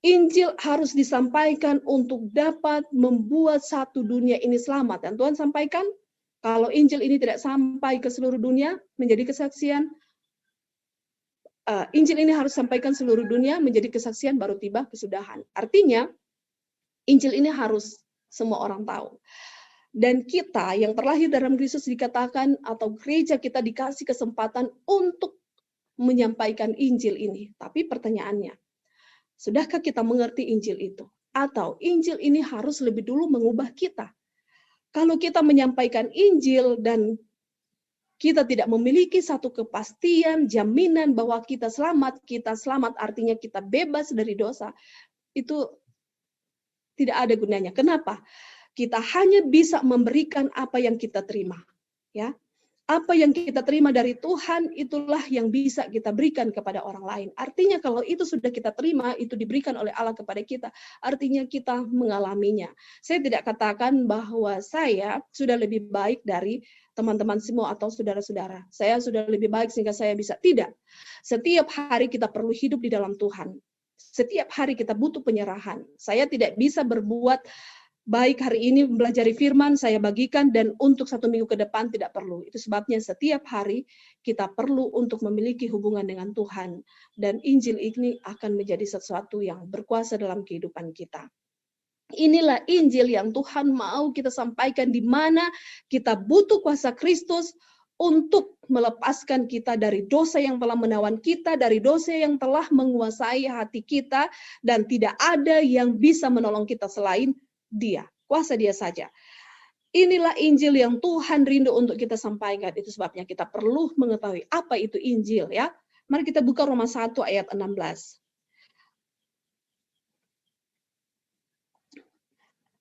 Injil harus disampaikan untuk dapat membuat satu dunia ini selamat. Dan Tuhan sampaikan, kalau Injil ini tidak sampai ke seluruh dunia, menjadi kesaksian, Injil ini harus sampaikan seluruh dunia, menjadi kesaksian baru tiba kesudahan. Artinya, Injil ini harus semua orang tahu. Dan kita yang terlahir dalam Kristus dikatakan atau gereja kita dikasih kesempatan untuk menyampaikan Injil ini. Tapi pertanyaannya, sudahkah kita mengerti Injil itu? Atau Injil ini harus lebih dulu mengubah kita? Kalau kita menyampaikan Injil dan kita tidak memiliki satu kepastian, jaminan bahwa kita selamat artinya kita bebas dari dosa, itu tidak ada gunanya. Kenapa? Kita hanya bisa memberikan apa yang kita terima, ya. Apa yang kita terima dari Tuhan itulah yang bisa kita berikan kepada orang lain. Artinya kalau itu sudah kita terima, itu diberikan oleh Allah kepada kita, artinya kita mengalaminya. Saya tidak katakan bahwa saya sudah lebih baik dari teman-teman semua atau saudara-saudara. Saya sudah lebih baik sehingga saya bisa. Tidak. Setiap hari kita perlu hidup di dalam Tuhan. Setiap hari kita butuh penyerahan. Saya tidak bisa berbuat baik hari ini mempelajari firman, saya bagikan, dan untuk 1 minggu ke depan tidak perlu. Itu sebabnya setiap hari kita perlu untuk memiliki hubungan dengan Tuhan. Dan Injil ini akan menjadi sesuatu yang berkuasa dalam kehidupan kita. Inilah Injil yang Tuhan mau kita sampaikan, di mana kita butuh kuasa Kristus untuk melepaskan kita dari dosa yang telah menawan kita, dari dosa yang telah menguasai hati kita, dan tidak ada yang bisa menolong kita selain Dia, kuasa Dia saja. Inilah Injil yang Tuhan rindu untuk kita sampaikan. Itu sebabnya kita perlu mengetahui apa itu Injil, ya. Mari kita buka Roma 1 ayat 16.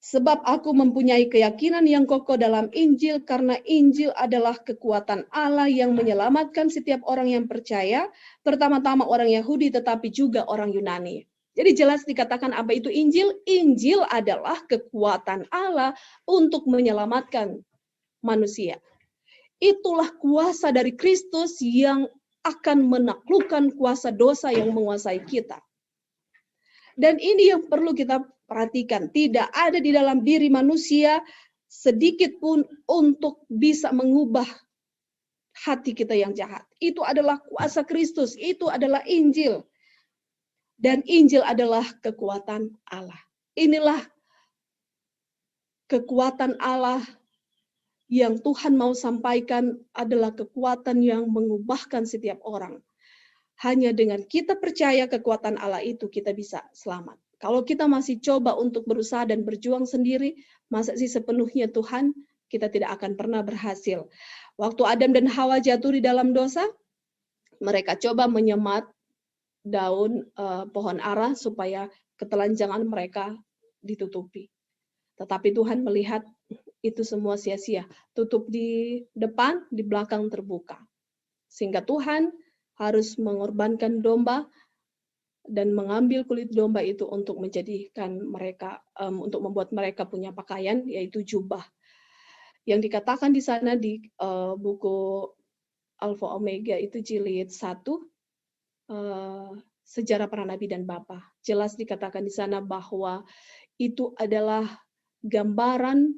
Sebab aku mempunyai keyakinan yang kokoh dalam Injil, karena Injil adalah kekuatan Allah yang menyelamatkan setiap orang yang percaya, pertama-tama orang Yahudi tetapi juga orang Yunani. Jadi jelas dikatakan apa itu Injil? Injil adalah kekuatan Allah untuk menyelamatkan manusia. Itulah kuasa dari Kristus yang akan menaklukkan kuasa dosa yang menguasai kita. Dan ini yang perlu kita perhatikan. Tidak ada di dalam diri manusia sedikit pun untuk bisa mengubah hati kita yang jahat. Itu adalah kuasa Kristus. Itu adalah Injil. Dan Injil adalah kekuatan Allah. Inilah kekuatan Allah yang Tuhan mau sampaikan, adalah kekuatan yang mengubahkan setiap orang. Hanya dengan kita percaya kekuatan Allah itu, kita bisa selamat. Kalau kita masih coba untuk berusaha dan berjuang sendiri, masa sih sepenuhnya Tuhan, kita tidak akan pernah berhasil. Waktu Adam dan Hawa jatuh di dalam dosa, mereka coba menyemat daun pohon ara supaya ketelanjangan mereka ditutupi. Tetapi Tuhan melihat itu semua sia-sia. Tutup di depan, di belakang terbuka. Sehingga Tuhan harus mengorbankan domba dan mengambil kulit domba itu untuk menjadikan mereka, untuk membuat mereka punya pakaian, yaitu jubah. Yang dikatakan di sana di buku Alfa Omega itu jilid 1, Sejarah Para Nabi dan Bapa. Jelas dikatakan di sana bahwa itu adalah gambaran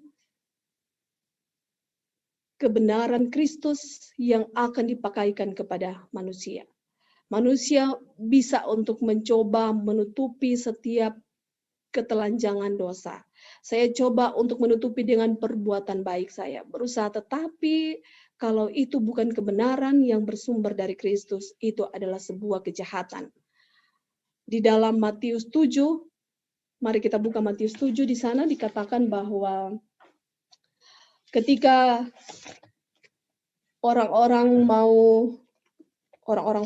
kebenaran Kristus yang akan dipakaikan kepada manusia. Manusia bisa untuk mencoba menutupi setiap ketelanjangan dosa. Saya coba untuk menutupi dengan perbuatan baik saya, berusaha, tetapi kalau itu bukan kebenaran yang bersumber dari Kristus, itu adalah sebuah kejahatan. Di dalam Matius 7, mari kita buka Matius 7, di sana dikatakan bahwa ketika orang-orang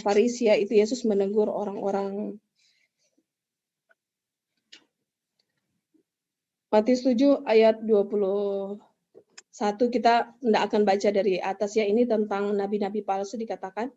Farisi, ya, itu Yesus menegur orang-orang. Matius 7 ayat 21, kita tidak akan baca dari atas ya, ini tentang nabi-nabi palsu dikatakan.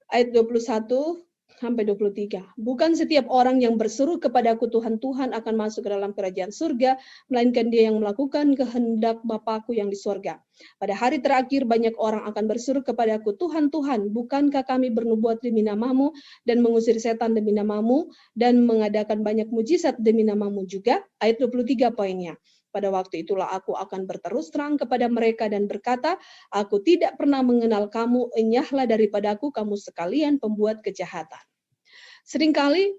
Ayat 21 sampai 23. Bukan setiap orang yang berseru kepadaku Tuhan, Tuhan akan masuk ke dalam kerajaan surga, melainkan dia yang melakukan kehendak Bapakku yang di surga. Pada hari terakhir banyak orang akan berseru kepadaku, Tuhan, Tuhan, bukankah kami bernubuat demi namamu dan mengusir setan demi namamu dan mengadakan banyak mujizat demi namamu juga? Ayat 23 poinnya. Pada waktu itulah aku akan berterus terang kepada mereka dan berkata, aku tidak pernah mengenal kamu, enyahlah daripadaku kamu sekalian pembuat kejahatan. Seringkali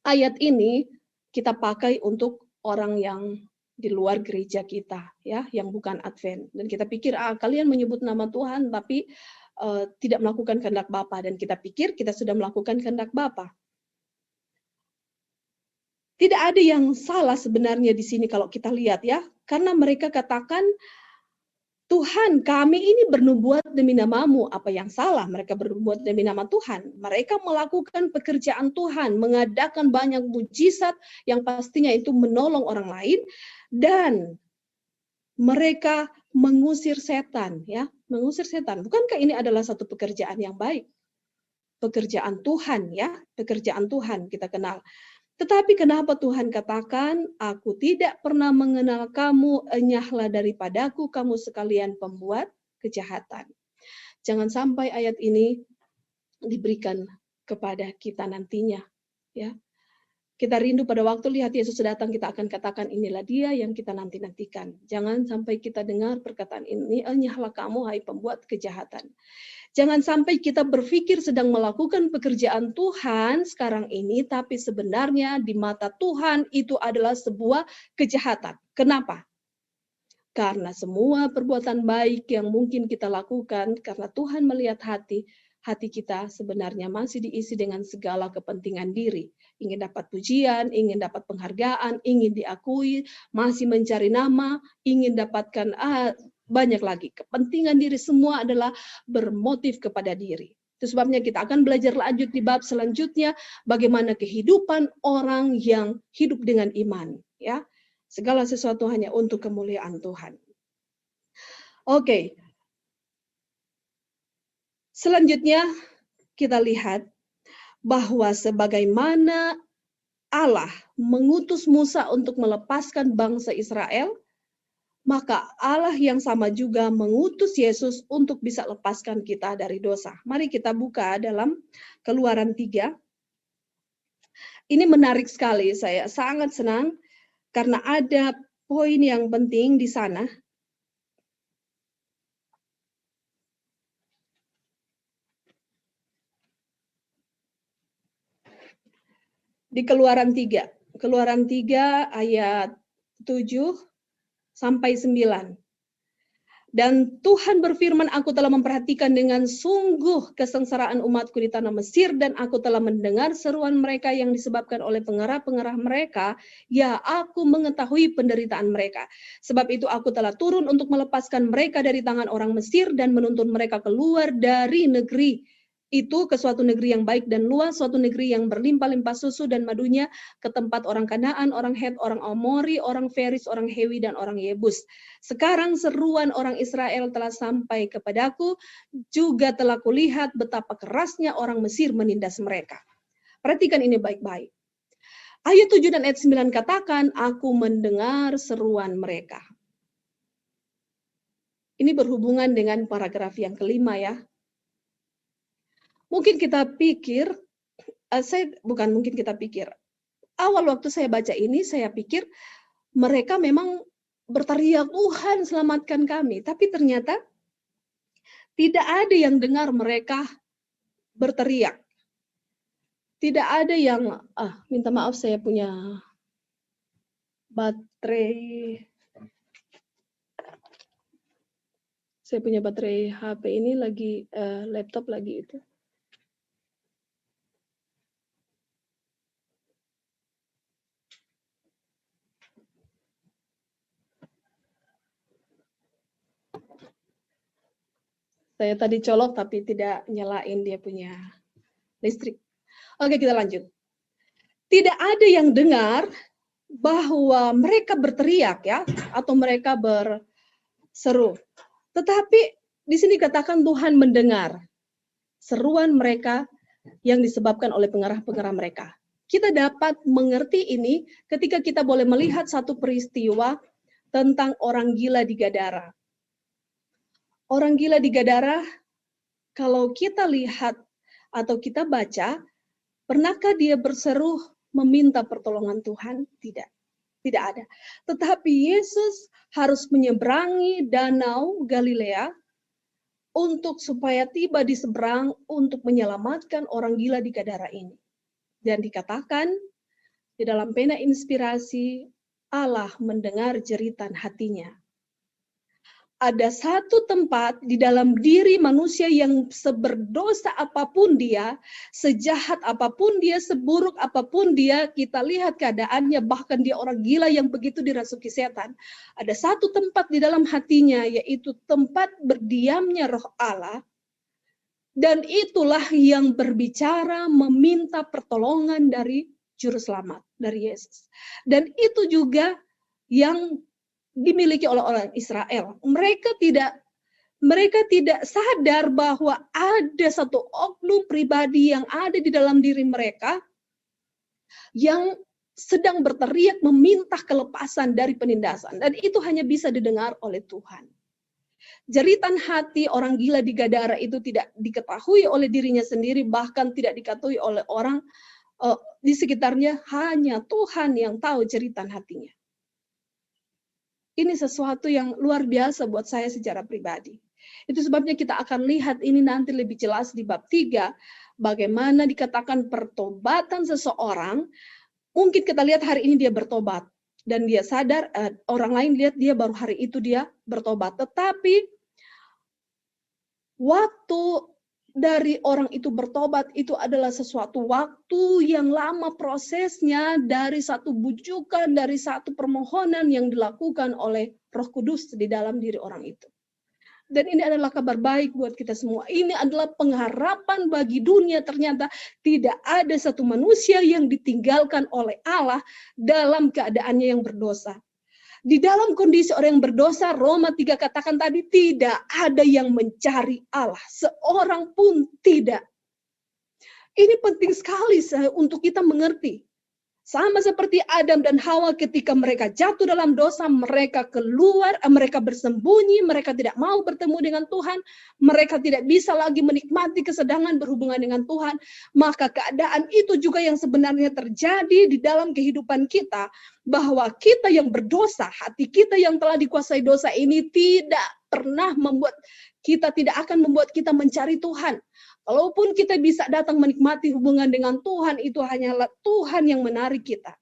ayat ini kita pakai untuk orang yang di luar gereja kita, ya, yang bukan Advent. Dan kita pikir, kalian menyebut nama Tuhan tapi tidak melakukan kehendak Bapa, dan kita pikir kita sudah melakukan kehendak Bapa. Tidak ada yang salah sebenarnya di sini kalau kita lihat ya, karena mereka katakan, Tuhan, kami ini bernubuat demi namamu. Apa yang salah? Mereka bernubuat demi nama Tuhan. Mereka melakukan pekerjaan Tuhan, mengadakan banyak mujizat yang pastinya itu menolong orang lain, dan mereka mengusir setan, ya, mengusir setan. Bukankah ini adalah satu pekerjaan yang baik? Pekerjaan Tuhan, ya, pekerjaan Tuhan kita kenal. Tetapi kenapa Tuhan katakan, aku tidak pernah mengenal kamu, enyahlah daripadaku kamu sekalian pembuat kejahatan. Jangan sampai ayat ini diberikan kepada kita nantinya. Ya, kita rindu pada waktu lihat Yesus datang, kita akan katakan inilah dia yang kita nanti-nantikan. Jangan sampai kita dengar perkataan ini, enyahlah kamu hai pembuat kejahatan. Jangan sampai kita berpikir sedang melakukan pekerjaan Tuhan sekarang ini, tapi sebenarnya di mata Tuhan itu adalah sebuah kejahatan. Kenapa? Karena semua perbuatan baik yang mungkin kita lakukan, karena Tuhan melihat hati kita sebenarnya masih diisi dengan segala kepentingan diri. Ingin dapat pujian, ingin dapat penghargaan, ingin diakui, masih mencari nama, ingin dapatkan banyak lagi. Kepentingan diri semua adalah bermotif kepada diri. Itu sebabnya kita akan belajar lanjut di bab selanjutnya, bagaimana kehidupan orang yang hidup dengan iman. Ya, segala sesuatu hanya untuk kemuliaan Tuhan. Oke. Selanjutnya kita lihat bahwa sebagaimana Allah mengutus Musa untuk melepaskan bangsa Israel, maka Allah yang sama juga mengutus Yesus untuk bisa lepaskan kita dari dosa. Mari kita buka dalam Keluaran 3. Ini menarik sekali, saya sangat senang karena ada poin yang penting di sana. Di Keluaran 3. Keluaran 3 ayat 7 sampai 9. Dan Tuhan berfirman, aku telah memperhatikan dengan sungguh kesengsaraan umatku di tanah Mesir, dan aku telah mendengar seruan mereka yang disebabkan oleh pengarah-pengarah mereka. Ya, aku mengetahui penderitaan mereka. Sebab itu aku telah turun untuk melepaskan mereka dari tangan orang Mesir dan menuntun mereka keluar dari negeri itu ke suatu negeri yang baik dan luas, suatu negeri yang berlimpah-limpah susu dan madunya, ke tempat orang Kanaan, orang Het, orang Amori, orang Feris, orang Hewi, dan orang Yebus. Sekarang seruan orang Israel telah sampai kepadaku, juga telah kulihat betapa kerasnya orang Mesir menindas mereka. Perhatikan ini baik-baik. Ayat 7 dan ayat 9 katakan, aku mendengar seruan mereka. Ini berhubungan dengan paragraf yang kelima ya. Mungkin kita pikir, awal waktu saya baca ini, saya pikir mereka memang berteriak, Tuhan selamatkan kami. Tapi ternyata tidak ada yang dengar mereka berteriak. Tidak ada yang, minta maaf saya punya baterai. Saya punya baterai HP ini lagi, laptop lagi itu. Saya tadi colok tapi tidak nyalain dia punya listrik. Oke, kita lanjut. Tidak ada yang dengar bahwa mereka berteriak ya, atau mereka berseru. Tetapi di sini katakan Tuhan mendengar seruan mereka yang disebabkan oleh pengarah-pengarah mereka. Kita dapat mengerti ini ketika kita boleh melihat satu peristiwa tentang orang gila di Gadara. Orang gila di Gadara, kalau kita lihat atau kita baca, pernahkah dia berseru meminta pertolongan Tuhan? Tidak, tidak ada. Tetapi Yesus harus menyeberangi danau Galilea untuk supaya tiba di seberang untuk menyelamatkan orang gila di Gadara ini. Dan dikatakan di dalam pena inspirasi, Allah mendengar jeritan hatinya. Ada satu tempat di dalam diri manusia yang seberdosa apapun dia, sejahat apapun dia, seburuk apapun dia, kita lihat keadaannya, bahkan dia orang gila yang begitu dirasuki setan. Ada satu tempat di dalam hatinya, yaitu tempat berdiamnya roh Allah, dan itulah yang berbicara meminta pertolongan dari Juru Selamat, dari Yesus. Dan itu juga yang dimiliki oleh orang Israel. Mereka tidak sadar bahwa ada satu oknum pribadi yang ada di dalam diri mereka yang sedang berteriak meminta kelepasan dari penindasan, dan itu hanya bisa didengar oleh Tuhan. Jeritan hati orang gila di Gadara itu tidak diketahui oleh dirinya sendiri, bahkan tidak diketahui oleh orang di sekitarnya, hanya Tuhan yang tahu jeritan hatinya. Ini sesuatu yang luar biasa buat saya secara pribadi. Itu sebabnya kita akan lihat ini nanti lebih jelas di bab 3, bagaimana dikatakan pertobatan seseorang. Mungkin kita lihat hari ini dia bertobat, dan dia sadar, orang lain lihat dia baru hari itu dia bertobat. Tetapi waktu dari orang itu bertobat itu adalah sesuatu waktu yang lama prosesnya, dari satu bujukan, dari satu permohonan yang dilakukan oleh Roh Kudus di dalam diri orang itu. Dan ini adalah kabar baik buat kita semua. Ini adalah pengharapan bagi dunia. Ternyata tidak ada satu manusia yang ditinggalkan oleh Allah dalam keadaannya yang berdosa. Di dalam kondisi orang yang berdosa, Roma 3 katakan tadi, tidak ada yang mencari Allah. Seorang pun tidak. Ini penting sekali untuk kita mengerti. Sama seperti Adam dan Hawa ketika mereka jatuh dalam dosa, mereka keluar, mereka bersembunyi, mereka tidak mau bertemu dengan Tuhan, mereka tidak bisa lagi menikmati kesedangan berhubungan dengan Tuhan. Maka keadaan itu juga yang sebenarnya terjadi di dalam kehidupan kita, bahwa kita yang berdosa, hati kita yang telah dikuasai dosa ini tidak pernah membuat kita, tidak akan membuat kita mencari Tuhan. Kalaupun kita bisa datang menikmati hubungan dengan Tuhan, itu hanyalah Tuhan yang menarik kita.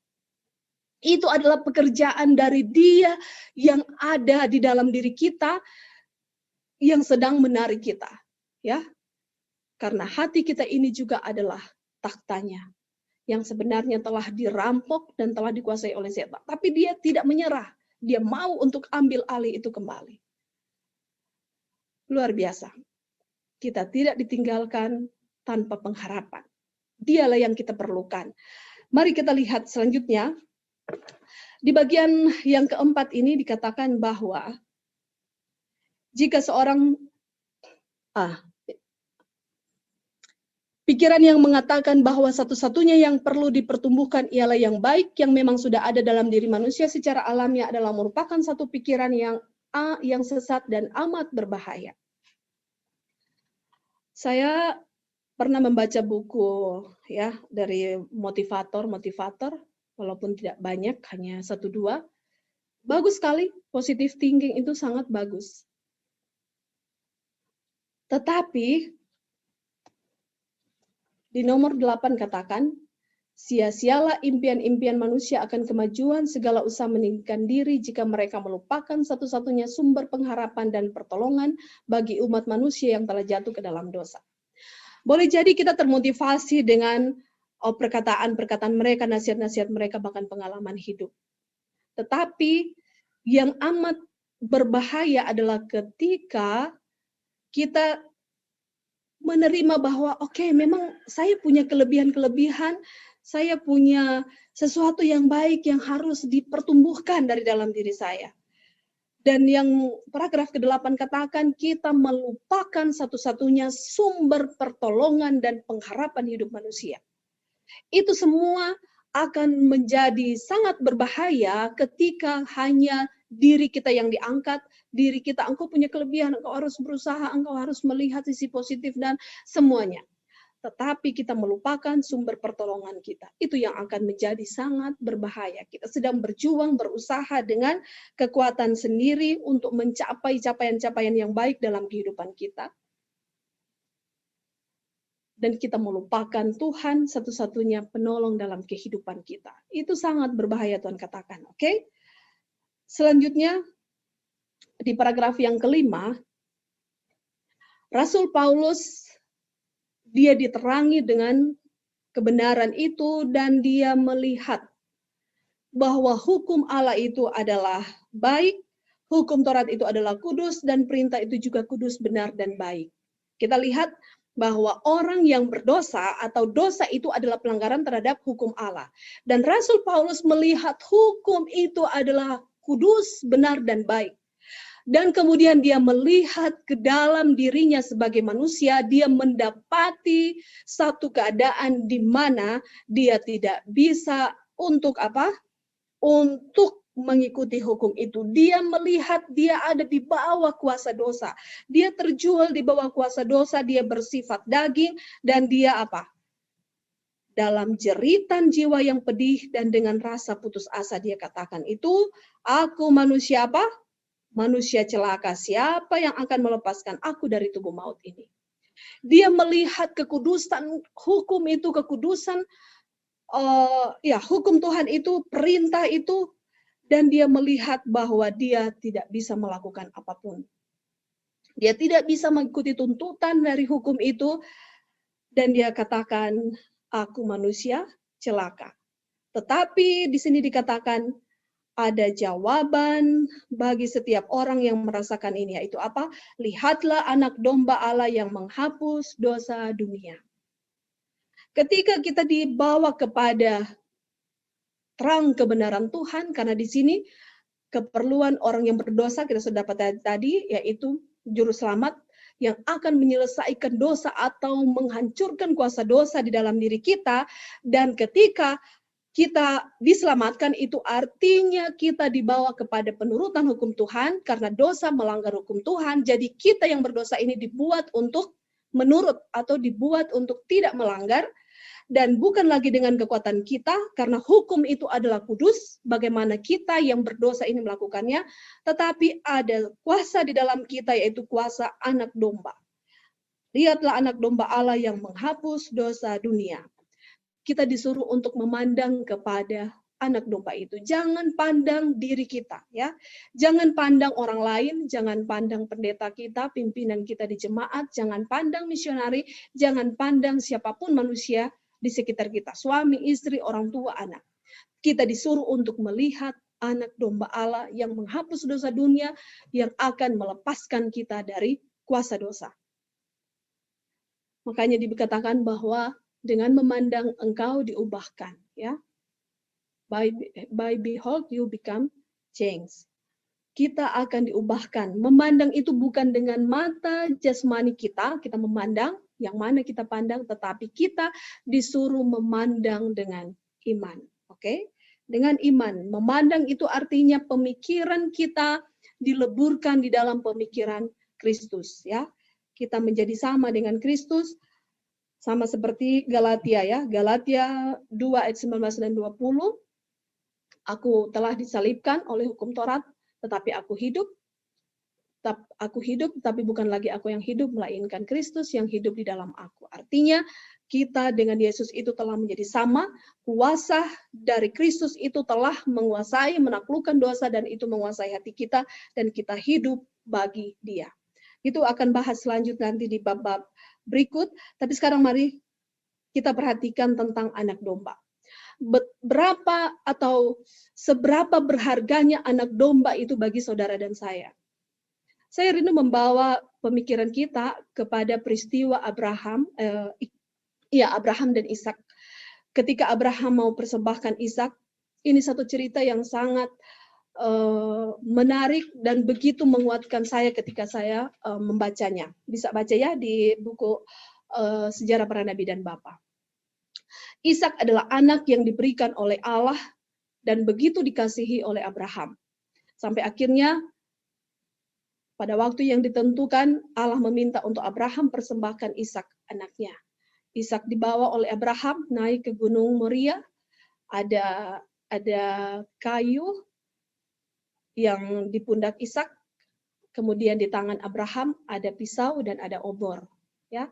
Itu adalah pekerjaan dari Dia yang ada di dalam diri kita, yang sedang menarik kita, ya. Karena hati kita ini juga adalah taktanya yang sebenarnya telah dirampok dan telah dikuasai oleh setan. Tapi dia tidak menyerah. Dia mau untuk ambil alih itu kembali. Luar biasa. Kita tidak ditinggalkan tanpa pengharapan. Dialah yang kita perlukan. Mari kita lihat selanjutnya. Di bagian yang keempat ini dikatakan bahwa jika seorang pikiran yang mengatakan bahwa satu-satunya yang perlu dipertumbuhkan ialah yang baik yang memang sudah ada dalam diri manusia secara alamiah adalah merupakan satu pikiran yang sesat dan amat berbahaya. Saya pernah membaca buku ya dari motivator, walaupun tidak banyak, hanya 1-2. Bagus sekali, positive thinking itu sangat bagus. Tetapi di nomor 8 katakan, sia-sialah impian-impian manusia akan kemajuan segala usaha meninggikan diri jika mereka melupakan satu-satunya sumber pengharapan dan pertolongan bagi umat manusia yang telah jatuh ke dalam dosa. Boleh jadi kita termotivasi dengan perkataan-perkataan mereka, nasihat-nasihat mereka, bahkan pengalaman hidup. Tetapi yang amat berbahaya adalah ketika kita menerima bahwa oke, memang saya punya kelebihan-kelebihan, saya punya sesuatu yang baik yang harus dipertumbuhkan dari dalam diri saya. Dan yang paragraf ke-8 katakan kita melupakan satu-satunya sumber pertolongan dan pengharapan hidup manusia. Itu semua akan menjadi sangat berbahaya ketika hanya diri kita yang diangkat, diri kita, engkau punya kelebihan, engkau harus berusaha, engkau harus melihat sisi positif dan semuanya. Tetapi kita melupakan sumber pertolongan kita. Itu yang akan menjadi sangat berbahaya. Kita sedang berjuang, berusaha dengan kekuatan sendiri untuk mencapai capaian-capaian yang baik dalam kehidupan kita. Dan kita melupakan Tuhan satu-satunya penolong dalam kehidupan kita. Itu sangat berbahaya, Tuhan katakan. Oke? Selanjutnya, di paragraf yang ke-5, Rasul Paulus, dia diterangi dengan kebenaran itu dan dia melihat bahwa hukum Allah itu adalah baik, hukum Taurat itu adalah kudus, dan perintah itu juga kudus, benar, dan baik. Kita lihat bahwa orang yang berdosa atau dosa itu adalah pelanggaran terhadap hukum Allah. Dan Rasul Paulus melihat hukum itu adalah kudus, benar, dan baik. Dan kemudian dia melihat ke dalam dirinya sebagai manusia, dia mendapati satu keadaan di mana dia tidak bisa untuk apa? Untuk mengikuti hukum itu. Dia melihat dia ada di bawah kuasa dosa. Dia terjual di bawah kuasa dosa, dia bersifat daging, dan dia apa? Dalam jeritan jiwa yang pedih dan dengan rasa putus asa dia katakan itu, aku manusia apa? Manusia celaka, siapa yang akan melepaskan aku dari tubuh maut ini? Dia melihat kekudusan hukum itu, kekudusan hukum Tuhan itu, perintah itu, dan dia melihat bahwa dia tidak bisa melakukan apapun. Dia tidak bisa mengikuti tuntutan dari hukum itu, dan dia katakan, aku manusia celaka. Tetapi di sini dikatakan, ada jawaban bagi setiap orang yang merasakan ini, yaitu apa? Lihatlah anak domba Allah yang menghapus dosa dunia. Ketika kita dibawa kepada terang kebenaran Tuhan, karena di sini keperluan orang yang berdosa, kita sudah dapat tadi, yaitu juru selamat yang akan menyelesaikan dosa atau menghancurkan kuasa dosa di dalam diri kita. Dan ketika kita diselamatkan, itu artinya kita dibawa kepada penurutan hukum Tuhan karena dosa melanggar hukum Tuhan. Jadi kita yang berdosa ini dibuat untuk menurut atau dibuat untuk tidak melanggar, dan bukan lagi dengan kekuatan kita karena hukum itu adalah kudus, bagaimana kita yang berdosa ini melakukannya, tetapi ada kuasa di dalam kita, yaitu kuasa anak domba. Lihatlah anak domba Allah yang menghapus dosa dunia. Kita disuruh untuk memandang kepada anak domba itu. Jangan pandang diri kita, ya. Jangan pandang orang lain, jangan pandang pendeta kita, pimpinan kita di jemaat, jangan pandang misionari, jangan pandang siapapun manusia di sekitar kita, suami, istri, orang tua, anak. Kita disuruh untuk melihat anak domba Allah yang menghapus dosa dunia, yang akan melepaskan kita dari kuasa dosa. Makanya dikatakan bahwa dengan memandang engkau diubahkan, ya. By behold you become changed. Kita akan diubahkan. Memandang itu bukan dengan mata jasmani kita memandang, yang mana kita pandang, tetapi kita disuruh memandang dengan iman. Oke? Dengan iman. Memandang itu artinya pemikiran kita dileburkan di dalam pemikiran Kristus, ya. Kita menjadi sama dengan Kristus, sama seperti Galatia, ya. Galatia 2 ayat 19 dan 20. Aku telah disalibkan oleh hukum Taurat, tetapi aku hidup, tapi bukan lagi aku yang hidup, melainkan Kristus yang hidup di dalam aku. Artinya, kita dengan Yesus itu telah menjadi sama, kuasa dari Kristus itu telah menguasai, menaklukkan dosa, dan itu menguasai hati kita, dan kita hidup bagi Dia. Itu akan bahas selanjutnya nanti di bab-bab berikut, tapi sekarang mari kita perhatikan tentang anak domba. Berapa atau seberapa berharganya anak domba itu bagi saudara dan saya. Saya rindu membawa pemikiran kita kepada peristiwa Abraham dan Ishak. Ketika Abraham mau persembahkan Ishak, ini satu cerita yang sangat menarik dan begitu menguatkan saya ketika saya membacanya. Bisa baca ya di buku Sejarah Para Nabi dan Bapa. Ishak adalah anak yang diberikan oleh Allah dan begitu dikasihi oleh Abraham. Sampai akhirnya pada waktu yang ditentukan Allah meminta untuk Abraham persembahkan Ishak anaknya. Ishak dibawa oleh Abraham naik ke Gunung Moria. Ada kayu yang di pundak Ishak. Kemudian di tangan Abraham ada pisau dan ada obor. Ya,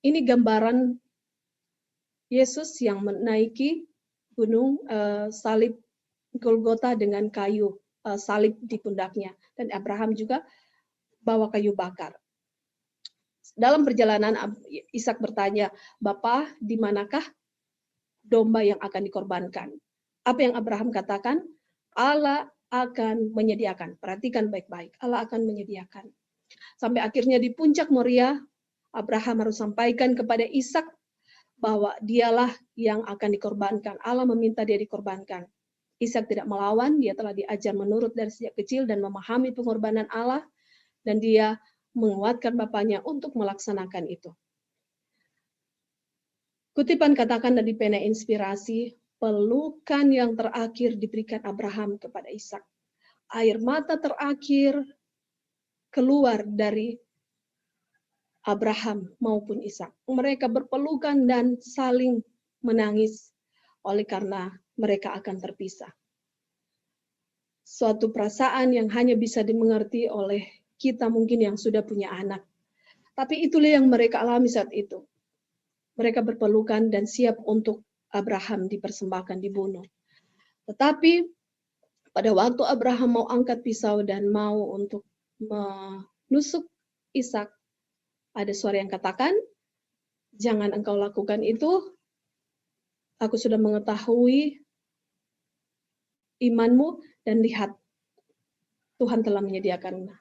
ini gambaran Yesus yang menaiki gunung salib Golgota dengan kayu salib di pundaknya. Dan Abraham juga bawa kayu bakar. Dalam perjalanan Ishak bertanya, "Bapa, di manakah domba yang akan dikorbankan?" Apa yang Abraham katakan? Allah akan menyediakan. Perhatikan baik-baik. Allah akan menyediakan. Sampai akhirnya di puncak Moria, Abraham harus sampaikan kepada Ishak bahwa dialah yang akan dikorbankan. Allah meminta dia dikorbankan. Ishak tidak melawan, dia telah diajar menurut dari sejak kecil dan memahami pengorbanan Allah, dan dia menguatkan bapaknya untuk melaksanakan itu. Kutipan katakan dari pena inspirasi, pelukan yang terakhir diberikan Abraham kepada Ishak. Air mata terakhir keluar dari Abraham maupun Ishak. Mereka berpelukan dan saling menangis oleh karena mereka akan terpisah. Suatu perasaan yang hanya bisa dimengerti oleh kita mungkin yang sudah punya anak. Tapi itulah yang mereka alami saat itu. Mereka berpelukan dan siap untuk Abraham dipersembahkan, dibunuh. Tetapi pada waktu Abraham mau angkat pisau dan mau untuk menusuk Ishak, ada suara yang katakan, "Jangan engkau lakukan itu. Aku sudah mengetahui imanmu dan lihat, Tuhan telah menyediakan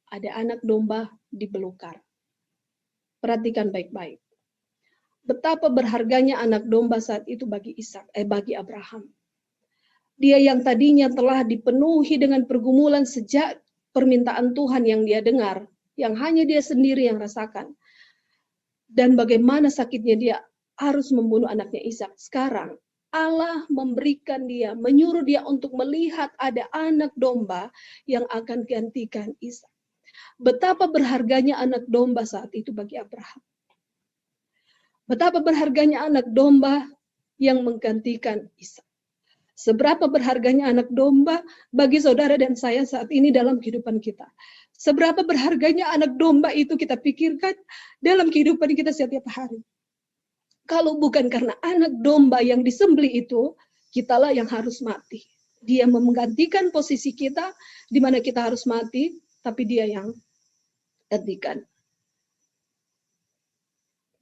ada anak domba di belukar." Perhatikan baik-baik. Betapa berharganya anak domba saat itu bagi bagi Abraham. Dia yang tadinya telah dipenuhi dengan pergumulan sejak permintaan Tuhan yang dia dengar, yang hanya dia sendiri yang rasakan. Dan bagaimana sakitnya dia harus membunuh anaknya Ishak. Sekarang Allah memberikan dia, menyuruh dia untuk melihat ada anak domba yang akan gantikan Ishak. Betapa berharganya anak domba saat itu bagi Abraham. Betapa berharganya anak domba yang menggantikan Ishak. Seberapa berharganya anak domba bagi saudara dan saya saat ini dalam kehidupan kita. Seberapa berharganya anak domba itu kita pikirkan dalam kehidupan kita setiap hari. Kalau bukan karena anak domba yang disembelih itu, Kitalah yang harus mati. Dia menggantikan posisi kita, di mana kita harus mati, tapi dia yang gantikan.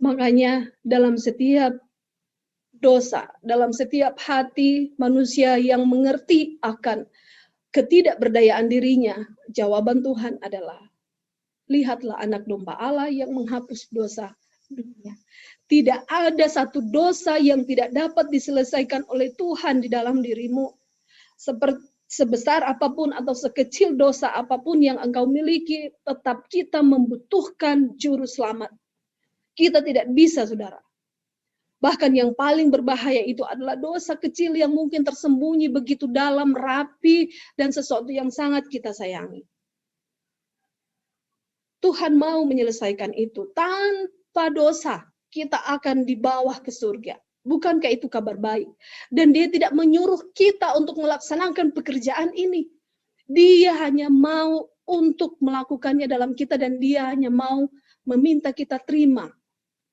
Makanya dalam setiap dosa, dalam setiap hati manusia yang mengerti akan ketidakberdayaan dirinya, jawaban Tuhan adalah, lihatlah anak domba Allah yang menghapus dosa dunia. Tidak ada satu dosa yang tidak dapat diselesaikan oleh Tuhan di dalam dirimu. Sebesar apapun atau sekecil dosa apapun yang engkau miliki, tetap kita membutuhkan juru selamat. Kita tidak bisa, saudara. Bahkan yang paling berbahaya itu adalah dosa kecil yang mungkin tersembunyi begitu dalam, rapi, dan sesuatu yang sangat kita sayangi. Tuhan mau menyelesaikan itu. Tanpa dosa, kita akan dibawa ke surga. Bukankah itu kabar baik? Dan dia tidak menyuruh kita untuk melaksanakan pekerjaan ini. Dia hanya mau untuk melakukannya dalam kita, dan dia hanya mau meminta kita terima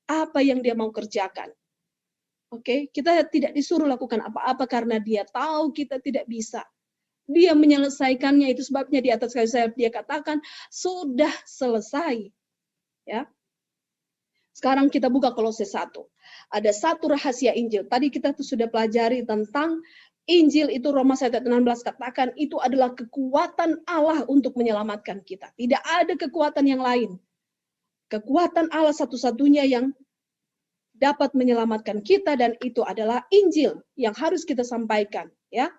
apa yang dia mau kerjakan. Oke, kita tidak disuruh lakukan apa-apa karena dia tahu kita tidak bisa. Dia menyelesaikannya, itu sebabnya di atas kayu salib dia katakan sudah selesai. Ya. Sekarang kita buka Kolose 1. Ada satu rahasia Injil. Tadi kita tuh sudah pelajari tentang Injil itu, Roma 1 ayat 16 katakan itu adalah kekuatan Allah untuk menyelamatkan kita. Tidak ada kekuatan yang lain. Kekuatan Allah satu-satunya yang dapat menyelamatkan kita, dan itu adalah Injil yang harus kita sampaikan, ya.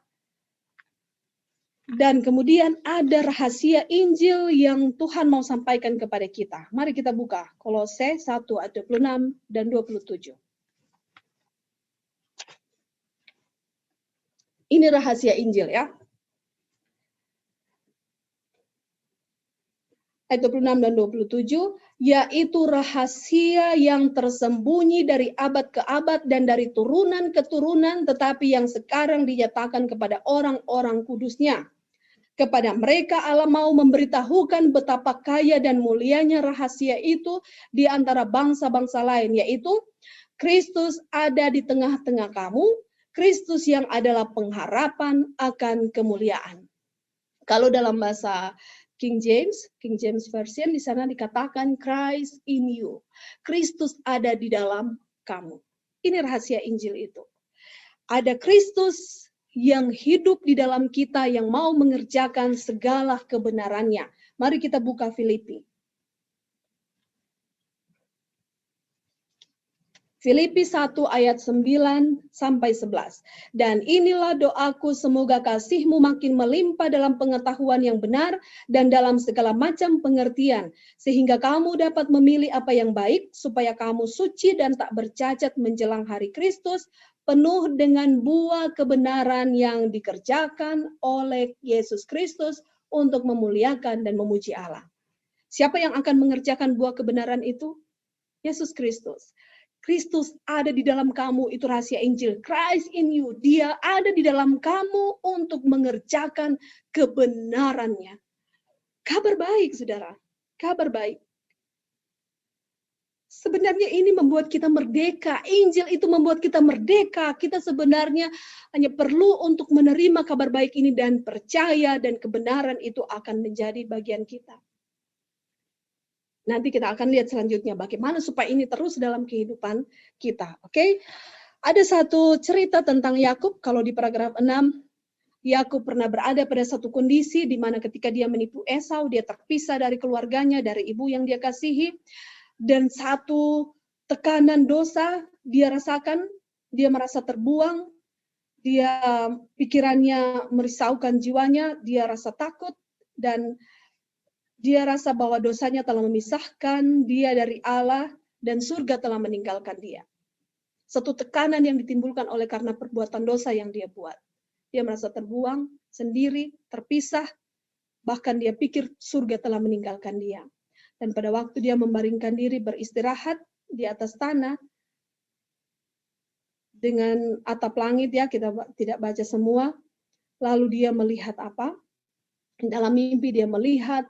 Dan kemudian ada rahasia Injil yang Tuhan mau sampaikan kepada kita. Mari kita buka Kolose 1 ayat 26 dan 27. Ini rahasia Injil, ya. Ayat 26 dan 27, yaitu rahasia yang tersembunyi dari abad ke abad dan dari turunan ke turunan, tetapi yang sekarang dinyatakan kepada orang-orang kudusnya. Kepada mereka Allah mau memberitahukan betapa kaya dan mulianya rahasia itu di antara bangsa-bangsa lain, yaitu Kristus ada di tengah-tengah kamu, Kristus yang adalah pengharapan akan kemuliaan. Kalau dalam bahasa King James Version, di sana dikatakan Christ in you. Kristus ada di dalam kamu. Ini rahasia Injil itu. Ada Kristus yang hidup di dalam kita, yang mau mengerjakan segala kebenarannya. Mari kita buka Filipi. Filipi 1 ayat 9 sampai 11. Dan inilah doaku, semoga kasihmu makin melimpah dalam pengetahuan yang benar dan dalam segala macam pengertian, sehingga kamu dapat memilih apa yang baik, supaya kamu suci dan tak bercacat menjelang hari Kristus, penuh dengan buah kebenaran yang dikerjakan oleh Yesus Kristus untuk memuliakan dan memuji Allah. Siapa yang akan mengerjakan buah kebenaran itu? Yesus Kristus. Kristus ada di dalam kamu, itu rahasia Injil. Christ in you, dia ada di dalam kamu untuk mengerjakan kebenarannya. Kabar baik, saudara. Kabar baik. Sebenarnya ini membuat kita merdeka. Injil itu membuat kita merdeka. Kita sebenarnya hanya perlu untuk menerima kabar baik ini dan percaya, dan kebenaran itu akan menjadi bagian kita. Nanti kita akan lihat selanjutnya bagaimana supaya ini terus dalam kehidupan kita. Oke? Ada satu cerita tentang Yakub. Kalau di paragraf 6, Yakub pernah berada pada satu kondisi di mana ketika dia menipu Esau, dia terpisah dari keluarganya, dari ibu yang dia kasihi, dan satu tekanan dosa dia rasakan, dia merasa terbuang, dia pikirannya merisaukan jiwanya, dia rasa takut, dan dia rasa bahwa dosanya telah memisahkan dia dari Allah, dan surga telah meninggalkan dia. Satu tekanan yang ditimbulkan oleh karena perbuatan dosa yang dia buat. Dia merasa terbuang, sendiri, terpisah, bahkan dia pikir surga telah meninggalkan dia. Dan pada waktu dia membaringkan diri beristirahat di atas tanah, dengan atap langit, ya, kita tidak baca semua, lalu dia melihat apa? Dalam mimpi dia melihat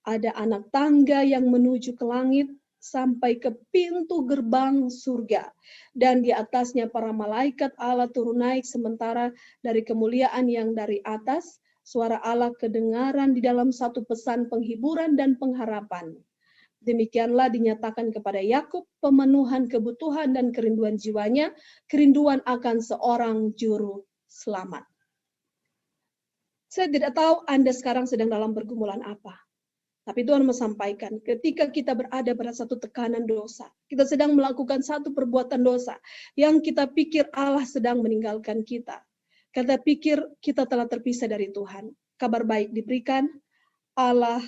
ada anak tangga yang menuju ke langit, sampai ke pintu gerbang surga. Dan di atasnya para malaikat Allah turun naik, sementara dari kemuliaan yang dari atas, suara Allah kedengaran di dalam satu pesan penghiburan dan pengharapan. Demikianlah dinyatakan kepada Yakub pemenuhan kebutuhan dan kerinduan jiwanya, kerinduan akan seorang juru selamat. Saya tidak tahu Anda sekarang sedang dalam pergumulan apa. Tapi Tuhan menyampaikan, ketika kita berada pada satu tekanan dosa, kita sedang melakukan satu perbuatan dosa, yang kita pikir Allah sedang meninggalkan kita. Kita pikir kita telah terpisah dari Tuhan. Kabar baik diberikan, Allah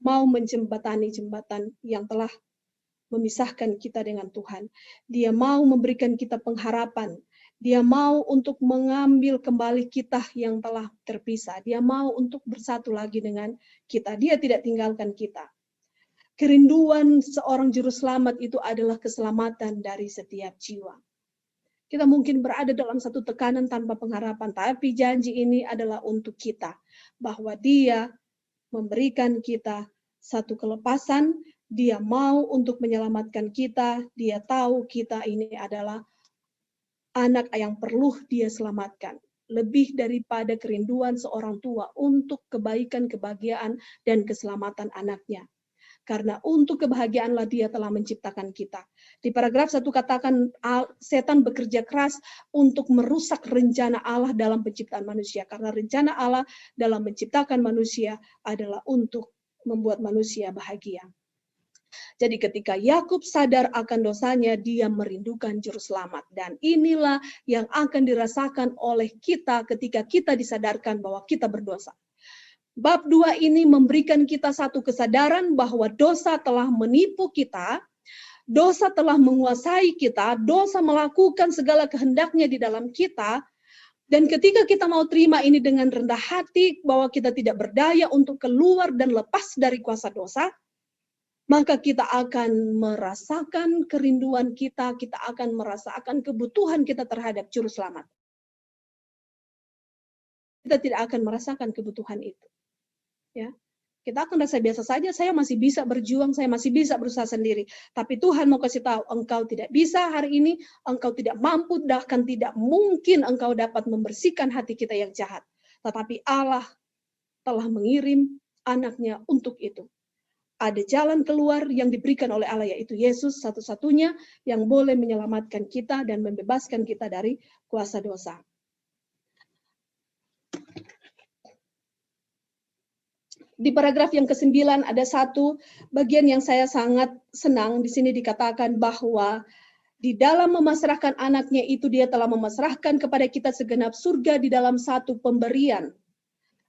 mau menjembatani jembatan yang telah memisahkan kita dengan Tuhan. Dia mau memberikan kita pengharapan. Dia mau untuk mengambil kembali kita yang telah terpisah. Dia mau untuk bersatu lagi dengan kita. Dia tidak tinggalkan kita. Kerinduan seorang juru selamat itu adalah keselamatan dari setiap jiwa. Kita mungkin berada dalam satu tekanan tanpa pengharapan, tapi janji ini adalah untuk kita. Bahwa Dia memberikan kita satu kelepasan, Dia mau untuk menyelamatkan kita, Dia tahu kita ini adalah anak yang perlu Dia selamatkan. Lebih daripada kerinduan seorang tua untuk kebaikan, kebahagiaan, dan keselamatan anaknya. Karena untuk kebahagiaanlah Dia telah menciptakan kita. Di paragraf 1 katakan, setan bekerja keras untuk merusak rencana Allah dalam penciptaan manusia. Karena rencana Allah dalam menciptakan manusia adalah untuk membuat manusia bahagia. Jadi ketika Yakub sadar akan dosanya, dia merindukan juru selamat. Dan inilah yang akan dirasakan oleh kita ketika kita disadarkan bahwa kita berdosa. Bab 2 ini memberikan kita satu kesadaran bahwa dosa telah menipu kita, dosa telah menguasai kita, dosa melakukan segala kehendaknya di dalam kita. Dan ketika kita mau terima ini dengan rendah hati, bahwa kita tidak berdaya untuk keluar dan lepas dari kuasa dosa, maka kita akan merasakan kerinduan kita, kita akan merasakan kebutuhan kita terhadap juru selamat. Kita tidak akan merasakan kebutuhan itu. Ya, kita akan rasa biasa saja, saya masih bisa berjuang, saya masih bisa berusaha sendiri. Tapi Tuhan mau kasih tahu, engkau tidak bisa hari ini, engkau tidak mampu, bahkan tidak mungkin engkau dapat membersihkan hati kita yang jahat. Tetapi Allah telah mengirim anaknya untuk itu. Ada jalan keluar yang diberikan oleh Allah, yaitu Yesus satu-satunya yang boleh menyelamatkan kita dan membebaskan kita dari kuasa dosa. Di paragraf yang ke-9 ada satu bagian yang saya sangat senang. Di sini dikatakan bahwa di dalam memasrahkan anaknya itu, Dia telah memasrahkan kepada kita segenap surga di dalam satu pemberian.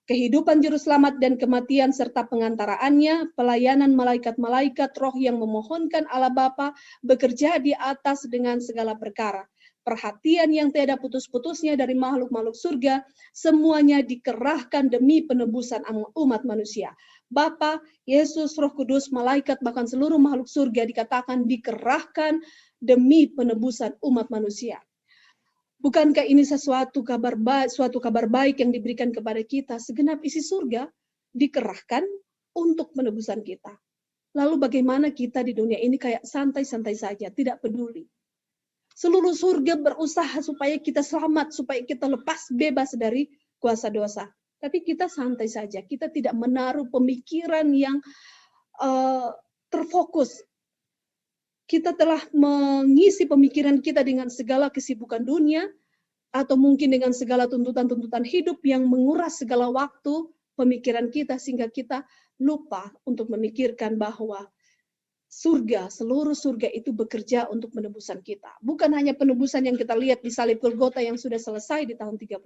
Kehidupan juru selamat dan kematian serta pengantaraannya, pelayanan malaikat-malaikat, roh yang memohonkan Allah Bapa bekerja di atas dengan segala perkara. Perhatian yang tiada putus-putusnya dari makhluk-makhluk surga, semuanya dikerahkan demi penebusan umat manusia. Bapa, Yesus, Roh Kudus, malaikat, bahkan seluruh makhluk surga dikatakan dikerahkan demi penebusan umat manusia. Bukankah ini suatu kabar baik yang diberikan kepada kita? Segenap isi surga dikerahkan untuk penebusan kita. Lalu bagaimana kita di dunia ini kayak santai-santai saja, tidak peduli. Seluruh surga berusaha supaya kita selamat, supaya kita lepas bebas dari kuasa dosa. Tapi kita santai saja, kita tidak menaruh pemikiran yang terfokus. Kita telah mengisi pemikiran kita dengan segala kesibukan dunia, atau mungkin dengan segala tuntutan-tuntutan hidup yang menguras segala waktu pemikiran kita, sehingga kita lupa untuk memikirkan bahwa surga, seluruh surga itu bekerja untuk penebusan kita. Bukan hanya penebusan yang kita lihat di salib Golgota yang sudah selesai di tahun 31,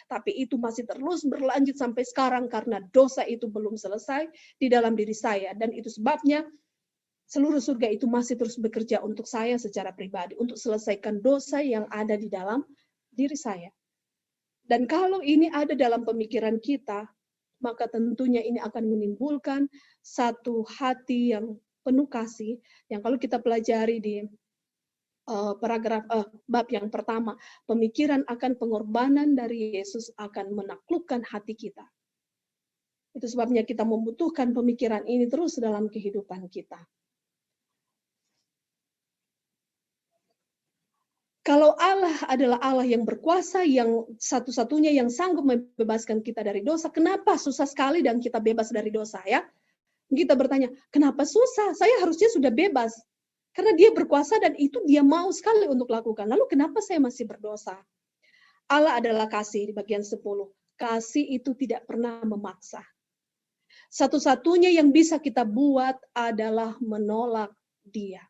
tapi itu masih terus berlanjut sampai sekarang karena dosa itu belum selesai di dalam diri saya. Dan itu sebabnya seluruh surga itu masih terus bekerja untuk saya secara pribadi, untuk selesaikan dosa yang ada di dalam diri saya. Dan kalau ini ada dalam pemikiran kita, maka tentunya ini akan menimbulkan satu hati yang penuh kasih, yang kalau kita pelajari di bab yang pertama, pemikiran akan pengorbanan dari Yesus akan menaklukkan hati kita. Itu sebabnya kita membutuhkan pemikiran ini terus dalam kehidupan kita. Kalau Allah adalah Allah yang berkuasa, yang satu-satunya yang sanggup membebaskan kita dari dosa, kenapa susah sekali dan kita bebas dari dosa ya? Kita bertanya, kenapa susah? Saya harusnya sudah bebas. Karena dia berkuasa dan itu dia mau sekali untuk lakukan. Lalu kenapa saya masih berdosa? Allah adalah kasih di bagian 10. Kasih itu tidak pernah memaksa. Satu-satunya yang bisa kita buat adalah menolak dia.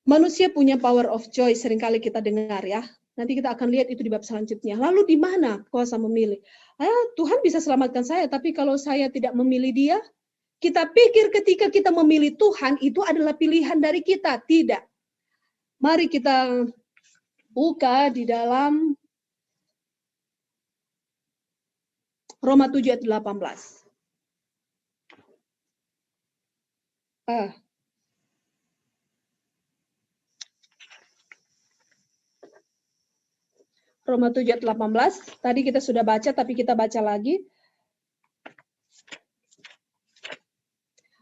Manusia punya power of choice, seringkali kita dengar ya. Nanti kita akan lihat itu di bab selanjutnya. Lalu di mana kuasa memilih? Tuhan bisa selamatkan saya, tapi kalau saya tidak memilih dia, kita pikir ketika kita memilih Tuhan, itu adalah pilihan dari kita. Tidak. Mari kita buka di dalam Roma 7 ayat 18. Roma 7 ayat 18. Tadi kita sudah baca, tapi kita baca lagi.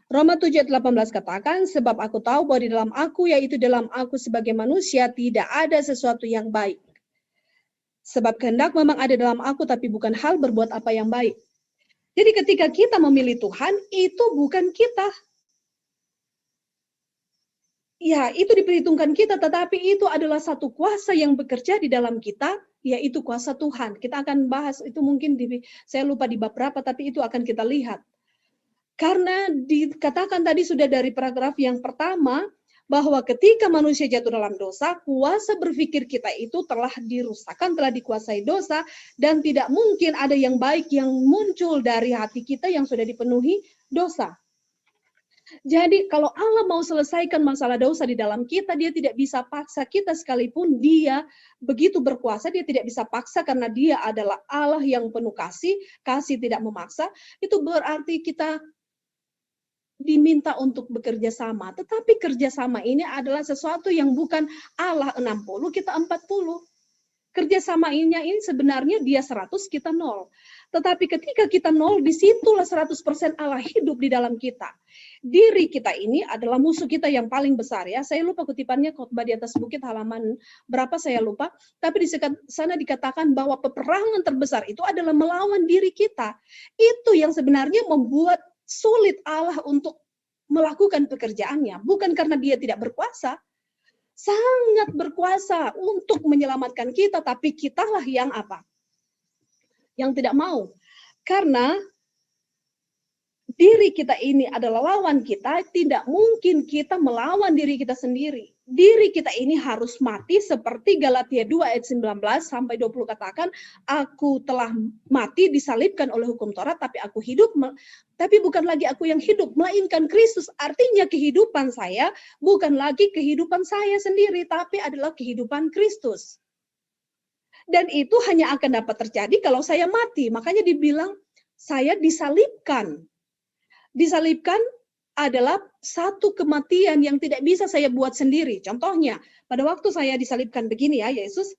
Roma 7 ayat 18 katakan, sebab aku tahu bahwa di dalam aku, yaitu dalam aku sebagai manusia, tidak ada sesuatu yang baik. Sebab kehendak memang ada dalam aku, tapi bukan hal berbuat apa yang baik. Jadi ketika kita memilih Tuhan, itu bukan kita. Ya, itu diperhitungkan kita, tetapi itu adalah satu kuasa yang bekerja di dalam kita, yaitu kuasa Tuhan. Kita akan bahas itu mungkin, saya lupa di bab berapa, tapi itu akan kita lihat. Karena dikatakan tadi sudah dari paragraf yang pertama, bahwa ketika manusia jatuh dalam dosa, kuasa berpikir kita itu telah dirusakkan, telah dikuasai dosa, dan tidak mungkin ada yang baik yang muncul dari hati kita yang sudah dipenuhi dosa. Jadi kalau Allah mau selesaikan masalah dosa di dalam kita, dia tidak bisa paksa kita sekalipun dia begitu berkuasa, dia tidak bisa paksa karena dia adalah Allah yang penuh kasih, kasih tidak memaksa, itu berarti kita diminta untuk bekerja sama. Tetapi kerjasama ini adalah sesuatu yang bukan Allah 60, kita 40. Kerjasama ini sebenarnya dia 100, kita 0. Tetapi ketika kita 0, disitulah 100% Allah hidup di dalam kita. Diri kita ini adalah musuh kita yang paling besar ya. Saya lupa kutipannya, khotbah di atas bukit halaman berapa saya lupa. Tapi di sana dikatakan bahwa peperangan terbesar itu adalah melawan diri kita. Itu yang sebenarnya membuat sulit Allah untuk melakukan pekerjaannya. Bukan karena dia tidak berkuasa. Sangat berkuasa untuk menyelamatkan kita, tapi kitalah yang apa? Yang tidak mau. Karena diri kita ini adalah lawan kita, tidak mungkin kita melawan diri kita sendiri. Diri kita ini harus mati seperti Galatia 2 ayat 19 sampai 20 katakan, aku telah mati disalibkan oleh hukum Taurat, tapi aku hidup, tapi bukan lagi aku yang hidup, melainkan Kristus. Artinya kehidupan saya bukan lagi kehidupan saya sendiri, tapi adalah kehidupan Kristus. Dan itu hanya akan dapat terjadi kalau saya mati. Makanya dibilang saya disalibkan. Disalibkan adalah satu kematian yang tidak bisa saya buat sendiri. Contohnya, pada waktu saya disalibkan begini ya, Yesus,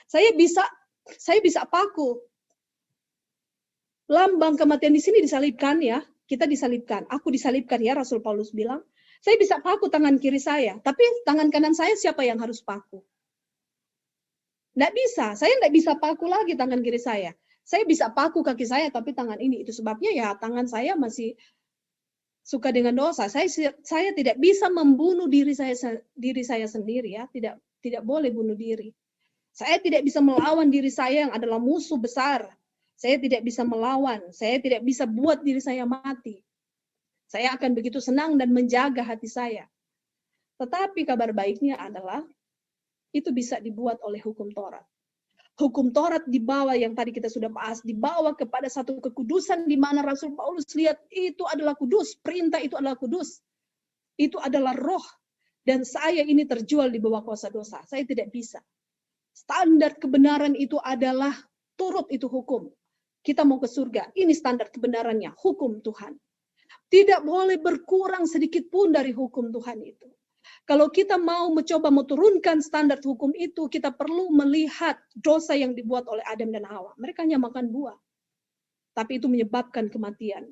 saya bisa paku. Lambang kematian di sini disalibkan ya, kita disalibkan. Aku disalibkan ya, Rasul Paulus bilang. Saya bisa paku tangan kiri saya, tapi tangan kanan saya siapa yang harus paku? Nggak bisa, saya nggak bisa paku lagi tangan kiri saya. Saya bisa paku kaki saya, tapi tangan ini. Itu sebabnya ya tangan saya masih suka dengan dosa. Saya tidak bisa membunuh diri saya sendiri ya, tidak boleh bunuh diri. Saya tidak bisa melawan diri saya yang adalah musuh besar. Saya tidak bisa melawan, saya tidak bisa buat diri saya mati. Saya akan begitu senang dan menjaga hati saya. Tetapi kabar baiknya adalah itu bisa dibuat oleh hukum Taurat. Hukum Taurat dibawa, yang tadi kita sudah bahas, dibawa kepada satu kekudusan di mana Rasul Paulus lihat itu adalah kudus, perintah itu adalah kudus, itu adalah roh, dan saya ini terjual di bawah kuasa dosa. Saya tidak bisa. Standar kebenaran itu adalah turut itu hukum. Kita mau ke surga, ini standar kebenarannya, hukum Tuhan. Tidak boleh berkurang sedikit pun dari hukum Tuhan itu. Kalau kita mau mencoba menurunkan standar hukum itu, kita perlu melihat dosa yang dibuat oleh Adam dan Hawa. Mereka hanya makan buah, tapi itu menyebabkan kematian.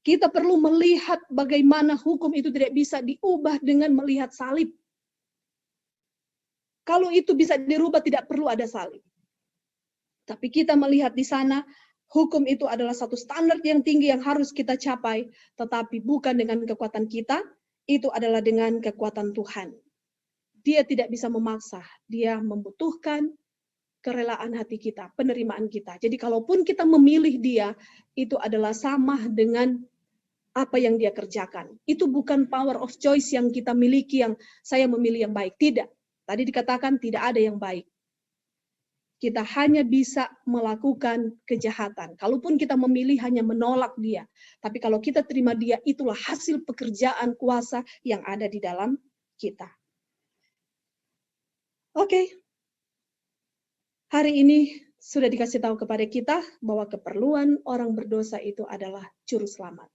Kita perlu melihat bagaimana hukum itu tidak bisa diubah dengan melihat salib. Kalau itu bisa dirubah, tidak perlu ada salib. Tapi kita melihat di sana, hukum itu adalah satu standar yang tinggi yang harus kita capai, tetapi bukan dengan kekuatan kita, itu adalah dengan kekuatan Tuhan. Dia tidak bisa memaksa, dia membutuhkan kerelaan hati kita, penerimaan kita. Jadi kalaupun kita memilih dia, itu adalah sama dengan apa yang dia kerjakan. Itu bukan power of choice yang kita miliki, yang saya memilih yang baik. Tidak. Tadi dikatakan tidak ada yang baik. Kita hanya bisa melakukan kejahatan. Kalaupun kita memilih hanya menolak dia. Tapi kalau kita terima dia, itulah hasil pekerjaan kuasa yang ada di dalam kita. Oke. Hari ini sudah dikasih tahu kepada kita bahwa keperluan orang berdosa itu adalah juru selamat.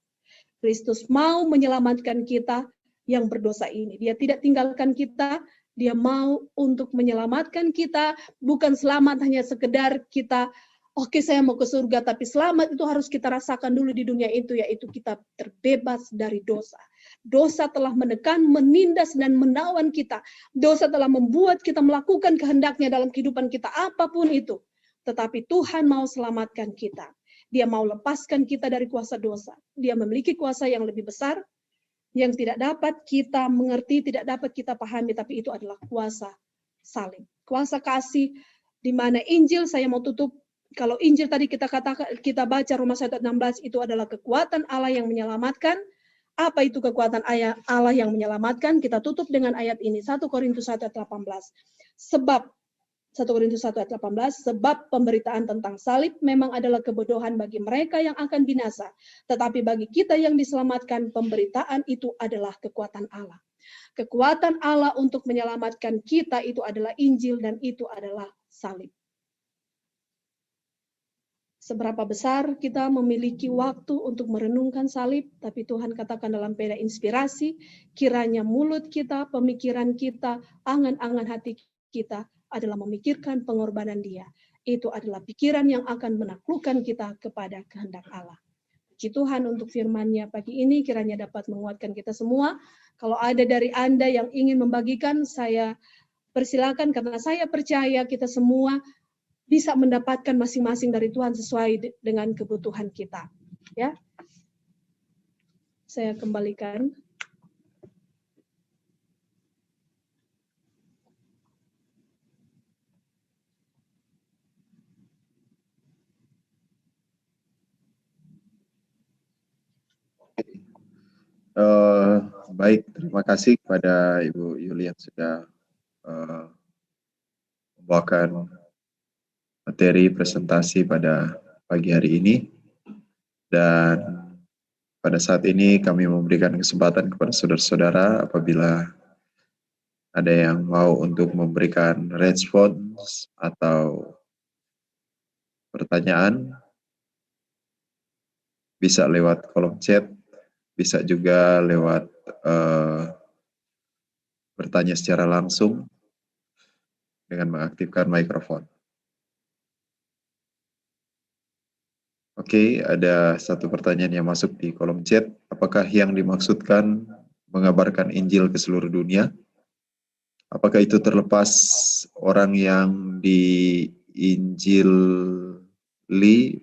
Kristus mau menyelamatkan kita yang berdosa ini. Dia tidak tinggalkan kita, dia mau untuk menyelamatkan kita, bukan selamat hanya sekedar kita, oke, saya mau ke surga, tapi selamat itu harus kita rasakan dulu di dunia itu, yaitu kita terbebas dari dosa. Dosa telah menekan, menindas, dan menawan kita. Dosa telah membuat kita melakukan kehendaknya dalam kehidupan kita, apapun itu. Tetapi Tuhan mau selamatkan kita. Dia mau lepaskan kita dari kuasa dosa. Dia memiliki kuasa yang lebih besar, yang tidak dapat kita mengerti, tidak dapat kita pahami, tapi itu adalah kuasa salib. Kuasa kasih, di mana Injil, saya mau tutup, kalau Injil tadi kita katakan, kita baca Roma 1:16, itu adalah kekuatan Allah yang menyelamatkan. Apa itu kekuatan Allah yang menyelamatkan? Kita tutup dengan ayat ini, 1 Korintus 1:18. Sebab 1 Korintus 1:18, sebab pemberitaan tentang salib memang adalah kebodohan bagi mereka yang akan binasa. Tetapi bagi kita yang diselamatkan, pemberitaan itu adalah kekuatan Allah. Kekuatan Allah untuk menyelamatkan kita itu adalah Injil dan itu adalah salib. Seberapa besar kita memiliki waktu untuk merenungkan salib, tapi Tuhan katakan dalam pena inspirasi, kiranya mulut kita, pemikiran kita, angan-angan hati kita adalah memikirkan pengorbanan dia. Itu adalah pikiran yang akan menaklukkan kita kepada kehendak Allah. Puji Tuhan untuk firman-Nya pagi ini, kiranya dapat menguatkan kita semua. Kalau ada dari Anda yang ingin membagikan, saya persilakan, karena saya percaya kita semua bisa mendapatkan masing-masing dari Tuhan sesuai dengan kebutuhan kita. Ya, saya kembalikan. Baik, terima kasih kepada Ibu Yuli yang sudah membawakan materi presentasi pada pagi hari ini. Dan pada saat ini kami memberikan kesempatan kepada saudara-saudara apabila ada yang mau untuk memberikan respons atau pertanyaan, bisa lewat kolom chat, bisa juga lewat bertanya secara langsung dengan mengaktifkan mikrofon. Oke, ada satu pertanyaan yang masuk di kolom chat. Apakah yang dimaksudkan mengabarkan Injil ke seluruh dunia? Apakah itu terlepas orang yang diinjili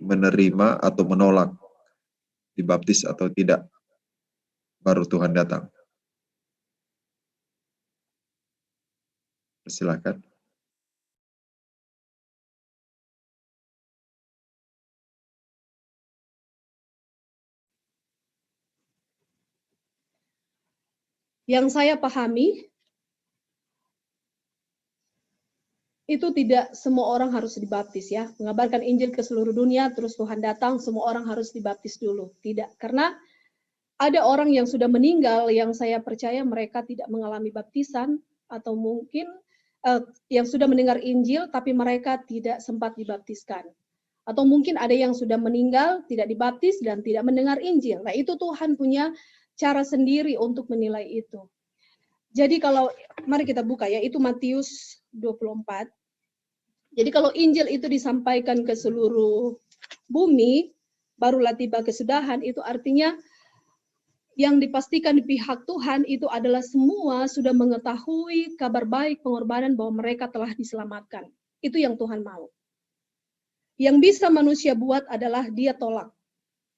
menerima atau menolak, dibaptis atau tidak, baru Tuhan datang? Silakan. Yang saya pahami, itu tidak semua orang harus dibaptis ya. Mengabarkan Injil ke seluruh dunia, terus Tuhan datang, semua orang harus dibaptis dulu. Tidak, karena ada orang yang sudah meninggal yang saya percaya mereka tidak mengalami baptisan, atau mungkin yang sudah mendengar Injil tapi mereka tidak sempat dibaptiskan. Atau mungkin ada yang sudah meninggal, tidak dibaptis dan tidak mendengar Injil. Nah, itu Tuhan punya cara sendiri untuk menilai itu. Jadi kalau, mari kita buka ya, itu Matius 24. Jadi kalau Injil itu disampaikan ke seluruh bumi, barulah tiba kesudahan, itu artinya yang dipastikan di pihak Tuhan itu adalah semua sudah mengetahui kabar baik pengorbanan bahwa mereka telah diselamatkan. Itu yang Tuhan mau. Yang bisa manusia buat adalah dia tolak.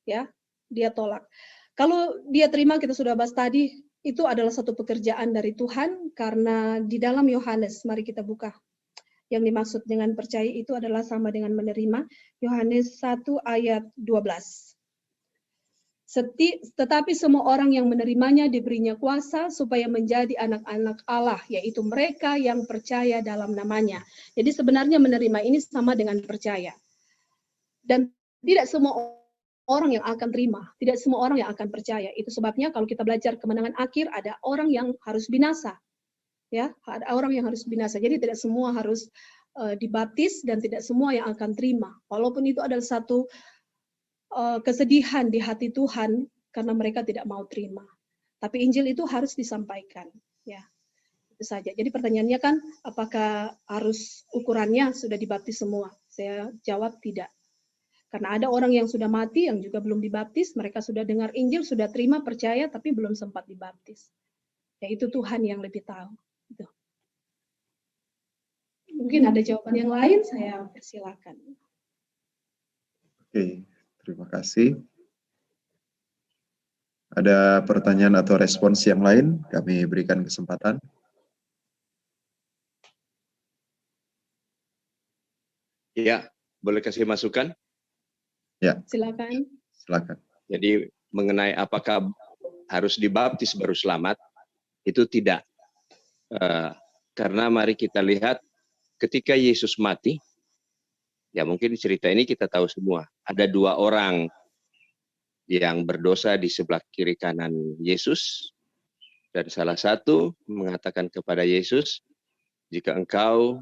Ya, dia tolak. Kalau dia terima, kita sudah bahas tadi, itu adalah satu pekerjaan dari Tuhan, karena di dalam Yohanes, mari kita buka. Yang dimaksud dengan percaya itu adalah sama dengan menerima. Yohanes 1 ayat 12. Tetapi semua orang yang menerimanya diberinya kuasa supaya menjadi anak-anak Allah, yaitu mereka yang percaya dalam namanya. Jadi sebenarnya menerima ini sama dengan percaya. Dan tidak semua orang yang akan terima, tidak semua orang yang akan percaya. Itu sebabnya kalau kita belajar kemenangan akhir, ada orang yang harus binasa. Ya, ada orang yang harus binasa. Jadi tidak semua harus dibaptis dan tidak semua yang akan terima. Walaupun itu adalah satu kesedihan di hati Tuhan karena mereka tidak mau terima. Tapi Injil itu harus disampaikan. Ya, itu saja. Jadi pertanyaannya kan, apakah harus ukurannya sudah dibaptis semua? Saya jawab tidak. Karena ada orang yang sudah mati, yang juga belum dibaptis, mereka sudah dengar Injil, sudah terima, percaya, tapi belum sempat dibaptis. Ya, itu Tuhan yang lebih tahu. Gitu. Mungkin ada jawaban yang lain, saya persilakan. Oke, terima kasih. Ada pertanyaan atau respons yang lain? Kami berikan kesempatan. Ya, boleh kasih masukan? Ya, silakan. silakan. Jadi mengenai apakah harus dibaptis baru selamat, itu tidak. Karena mari kita lihat ketika Yesus mati, ya mungkin cerita ini kita tahu semua. Ada dua orang yang berdosa di sebelah kiri kanan Yesus, dan salah satu mengatakan kepada Yesus, jika engkau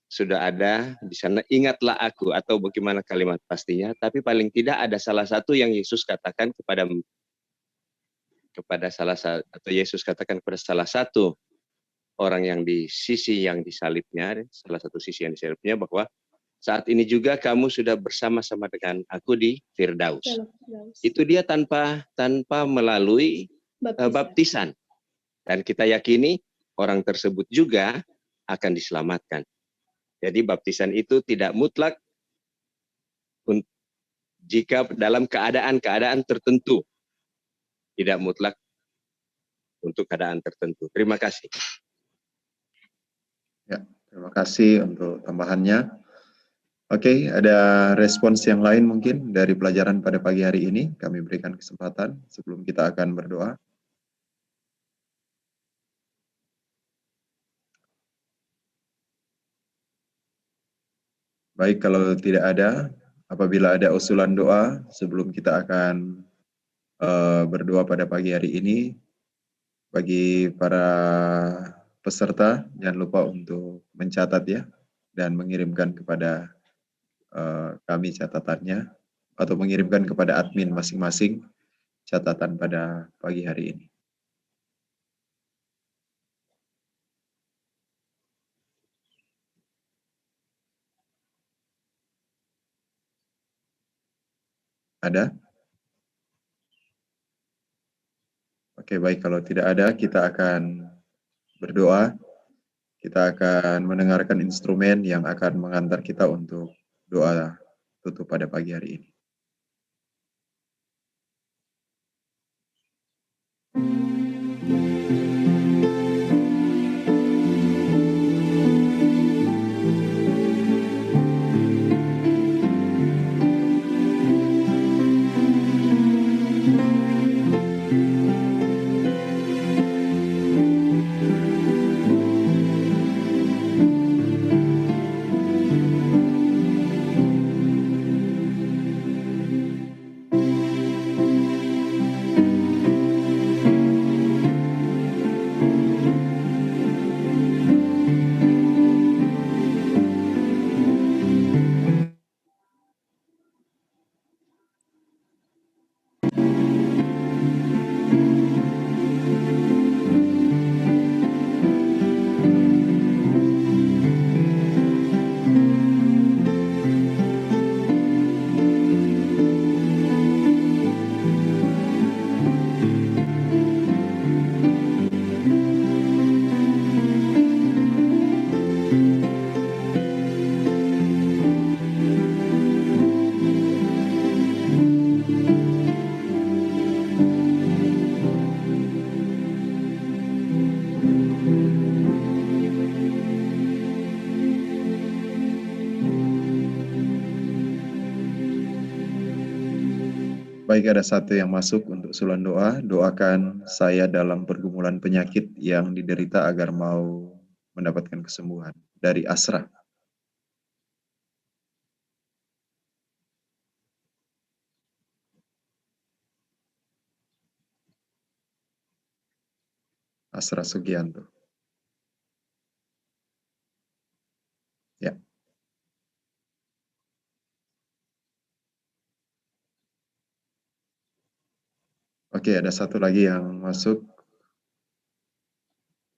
sudah ada di sana, ingatlah aku, atau bagaimana kalimat pastinya, tapi paling tidak ada salah satu yang Yesus katakan kepada Yesus katakan kepada salah satu orang yang di sisi yang disalibnya, salah satu sisi yang disalibnya, bahwa saat ini juga kamu sudah bersama-sama dengan aku di Firdaus. Itu dia tanpa melalui baptisan. Dan kita yakini orang tersebut juga akan diselamatkan. Jadi baptisan itu tidak mutlak jika dalam keadaan-keadaan tertentu. Tidak mutlak untuk keadaan tertentu. Terima kasih. Ya, terima kasih untuk tambahannya. Oke, ada respons yang lain mungkin dari pelajaran pada pagi hari ini. Kami berikan kesempatan sebelum kita akan berdoa. Baik, kalau tidak ada, apabila ada usulan doa sebelum kita akan berdoa pada pagi hari ini, bagi para peserta jangan lupa untuk mencatat ya, dan mengirimkan kepada kami catatannya, atau mengirimkan kepada admin masing-masing catatan pada pagi hari ini. Ada? Oke, baik. Kalau tidak ada, kita akan berdoa. Kita akan mendengarkan instrumen yang akan mengantar kita untuk doa tutup pada pagi hari ini. Baik, ada satu yang masuk untuk usulan doa. Doakan saya dalam pergumulan penyakit yang diderita agar mau mendapatkan kesembuhan. Dari Asra. Asra Sugianto. Ya. Oke, ada satu lagi yang masuk.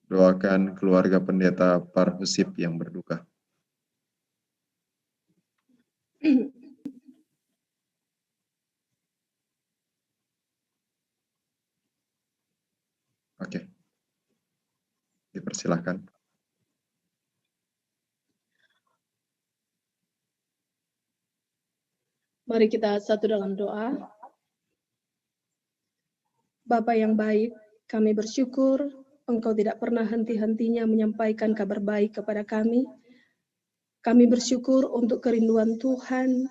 Doakan keluarga pendeta Parhusip yang berduka. Oke. Dipersilahkan. Mari kita satu dalam doa. Bapa yang baik, kami bersyukur Engkau tidak pernah henti-hentinya menyampaikan kabar baik kepada kami. Kami bersyukur untuk kerinduan Tuhan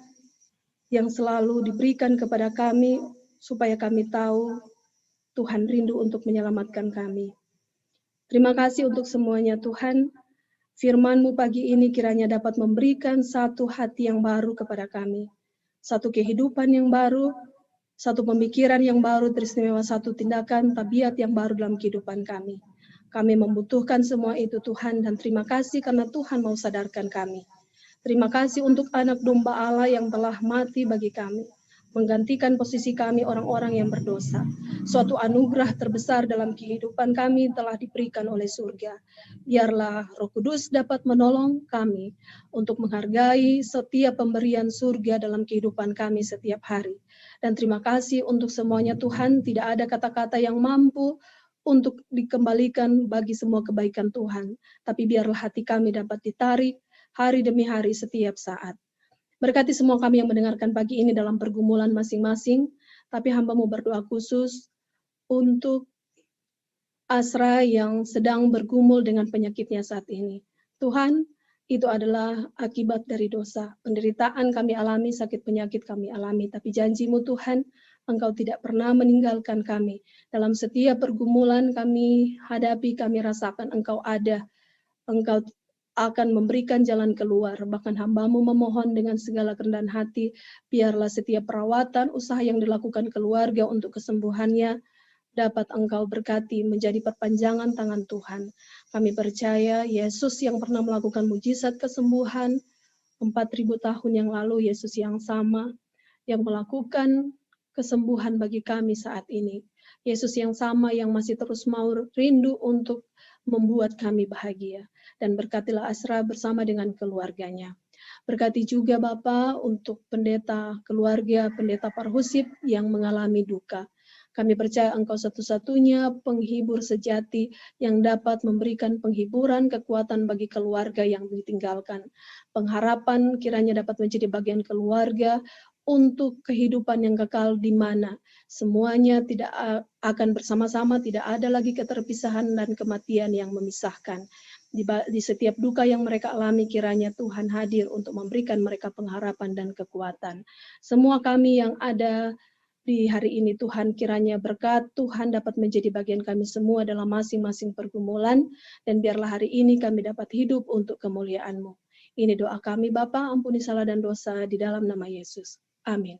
yang selalu diberikan kepada kami, supaya kami tahu Tuhan rindu untuk menyelamatkan kami. Terima kasih untuk semuanya Tuhan. Firman-Mu pagi ini kiranya dapat memberikan satu hati yang baru kepada kami. Satu kehidupan yang baru, satu pemikiran yang baru, teristimewa satu tindakan, tabiat yang baru dalam kehidupan kami. Kami membutuhkan semua itu Tuhan, dan terima kasih karena Tuhan mau sadarkan kami. Terima kasih untuk anak domba Allah yang telah mati bagi kami, menggantikan posisi kami orang-orang yang berdosa. Suatu anugerah terbesar dalam kehidupan kami telah diberikan oleh surga. Biarlah Roh Kudus dapat menolong kami untuk menghargai setiap pemberian surga dalam kehidupan kami setiap hari. Dan terima kasih untuk semuanya Tuhan, tidak ada kata-kata yang mampu untuk dikembalikan bagi semua kebaikan Tuhan. Tapi biarlah hati kami dapat ditarik hari demi hari setiap saat. Berkati semua kami yang mendengarkan pagi ini dalam pergumulan masing-masing, tapi hamba-Mu berdoa khusus untuk Asra yang sedang bergumul dengan penyakitnya saat ini. Tuhan, itu adalah akibat dari dosa. Penderitaan kami alami, sakit penyakit kami alami, tapi janji-Mu Tuhan, Engkau tidak pernah meninggalkan kami. Dalam setiap pergumulan kami hadapi, kami rasakan Engkau ada. Engkau akan memberikan jalan keluar. Bahkan hamba-Mu memohon dengan segala kerendahan hati, biarlah setiap perawatan, usaha yang dilakukan keluarga untuk kesembuhannya, dapat Engkau berkati menjadi perpanjangan tangan Tuhan. Kami percaya Yesus yang pernah melakukan mujizat kesembuhan 4.000 tahun yang lalu, Yesus yang sama, yang melakukan kesembuhan bagi kami saat ini. Yesus yang sama yang masih terus mau rindu untuk membuat kami bahagia. Dan berkatilah Asra bersama dengan keluarganya. Berkati juga Bapa untuk pendeta keluarga, pendeta Parhusip yang mengalami duka. Kami percaya Engkau satu-satunya penghibur sejati yang dapat memberikan penghiburan, kekuatan bagi keluarga yang ditinggalkan. Pengharapan kiranya dapat menjadi bagian keluarga untuk kehidupan yang kekal di mana semuanya tidak akan bersama-sama, tidak ada lagi keterpisahan dan kematian yang memisahkan. Di setiap duka yang mereka alami, kiranya Tuhan hadir untuk memberikan mereka pengharapan dan kekuatan. Semua kami yang ada di hari ini, Tuhan, kiranya berkat Tuhan dapat menjadi bagian kami semua dalam masing-masing pergumulan, dan biarlah hari ini kami dapat hidup untuk kemuliaan-Mu. Ini doa kami Bapa, ampuni salah dan dosa di dalam nama Yesus. Amin.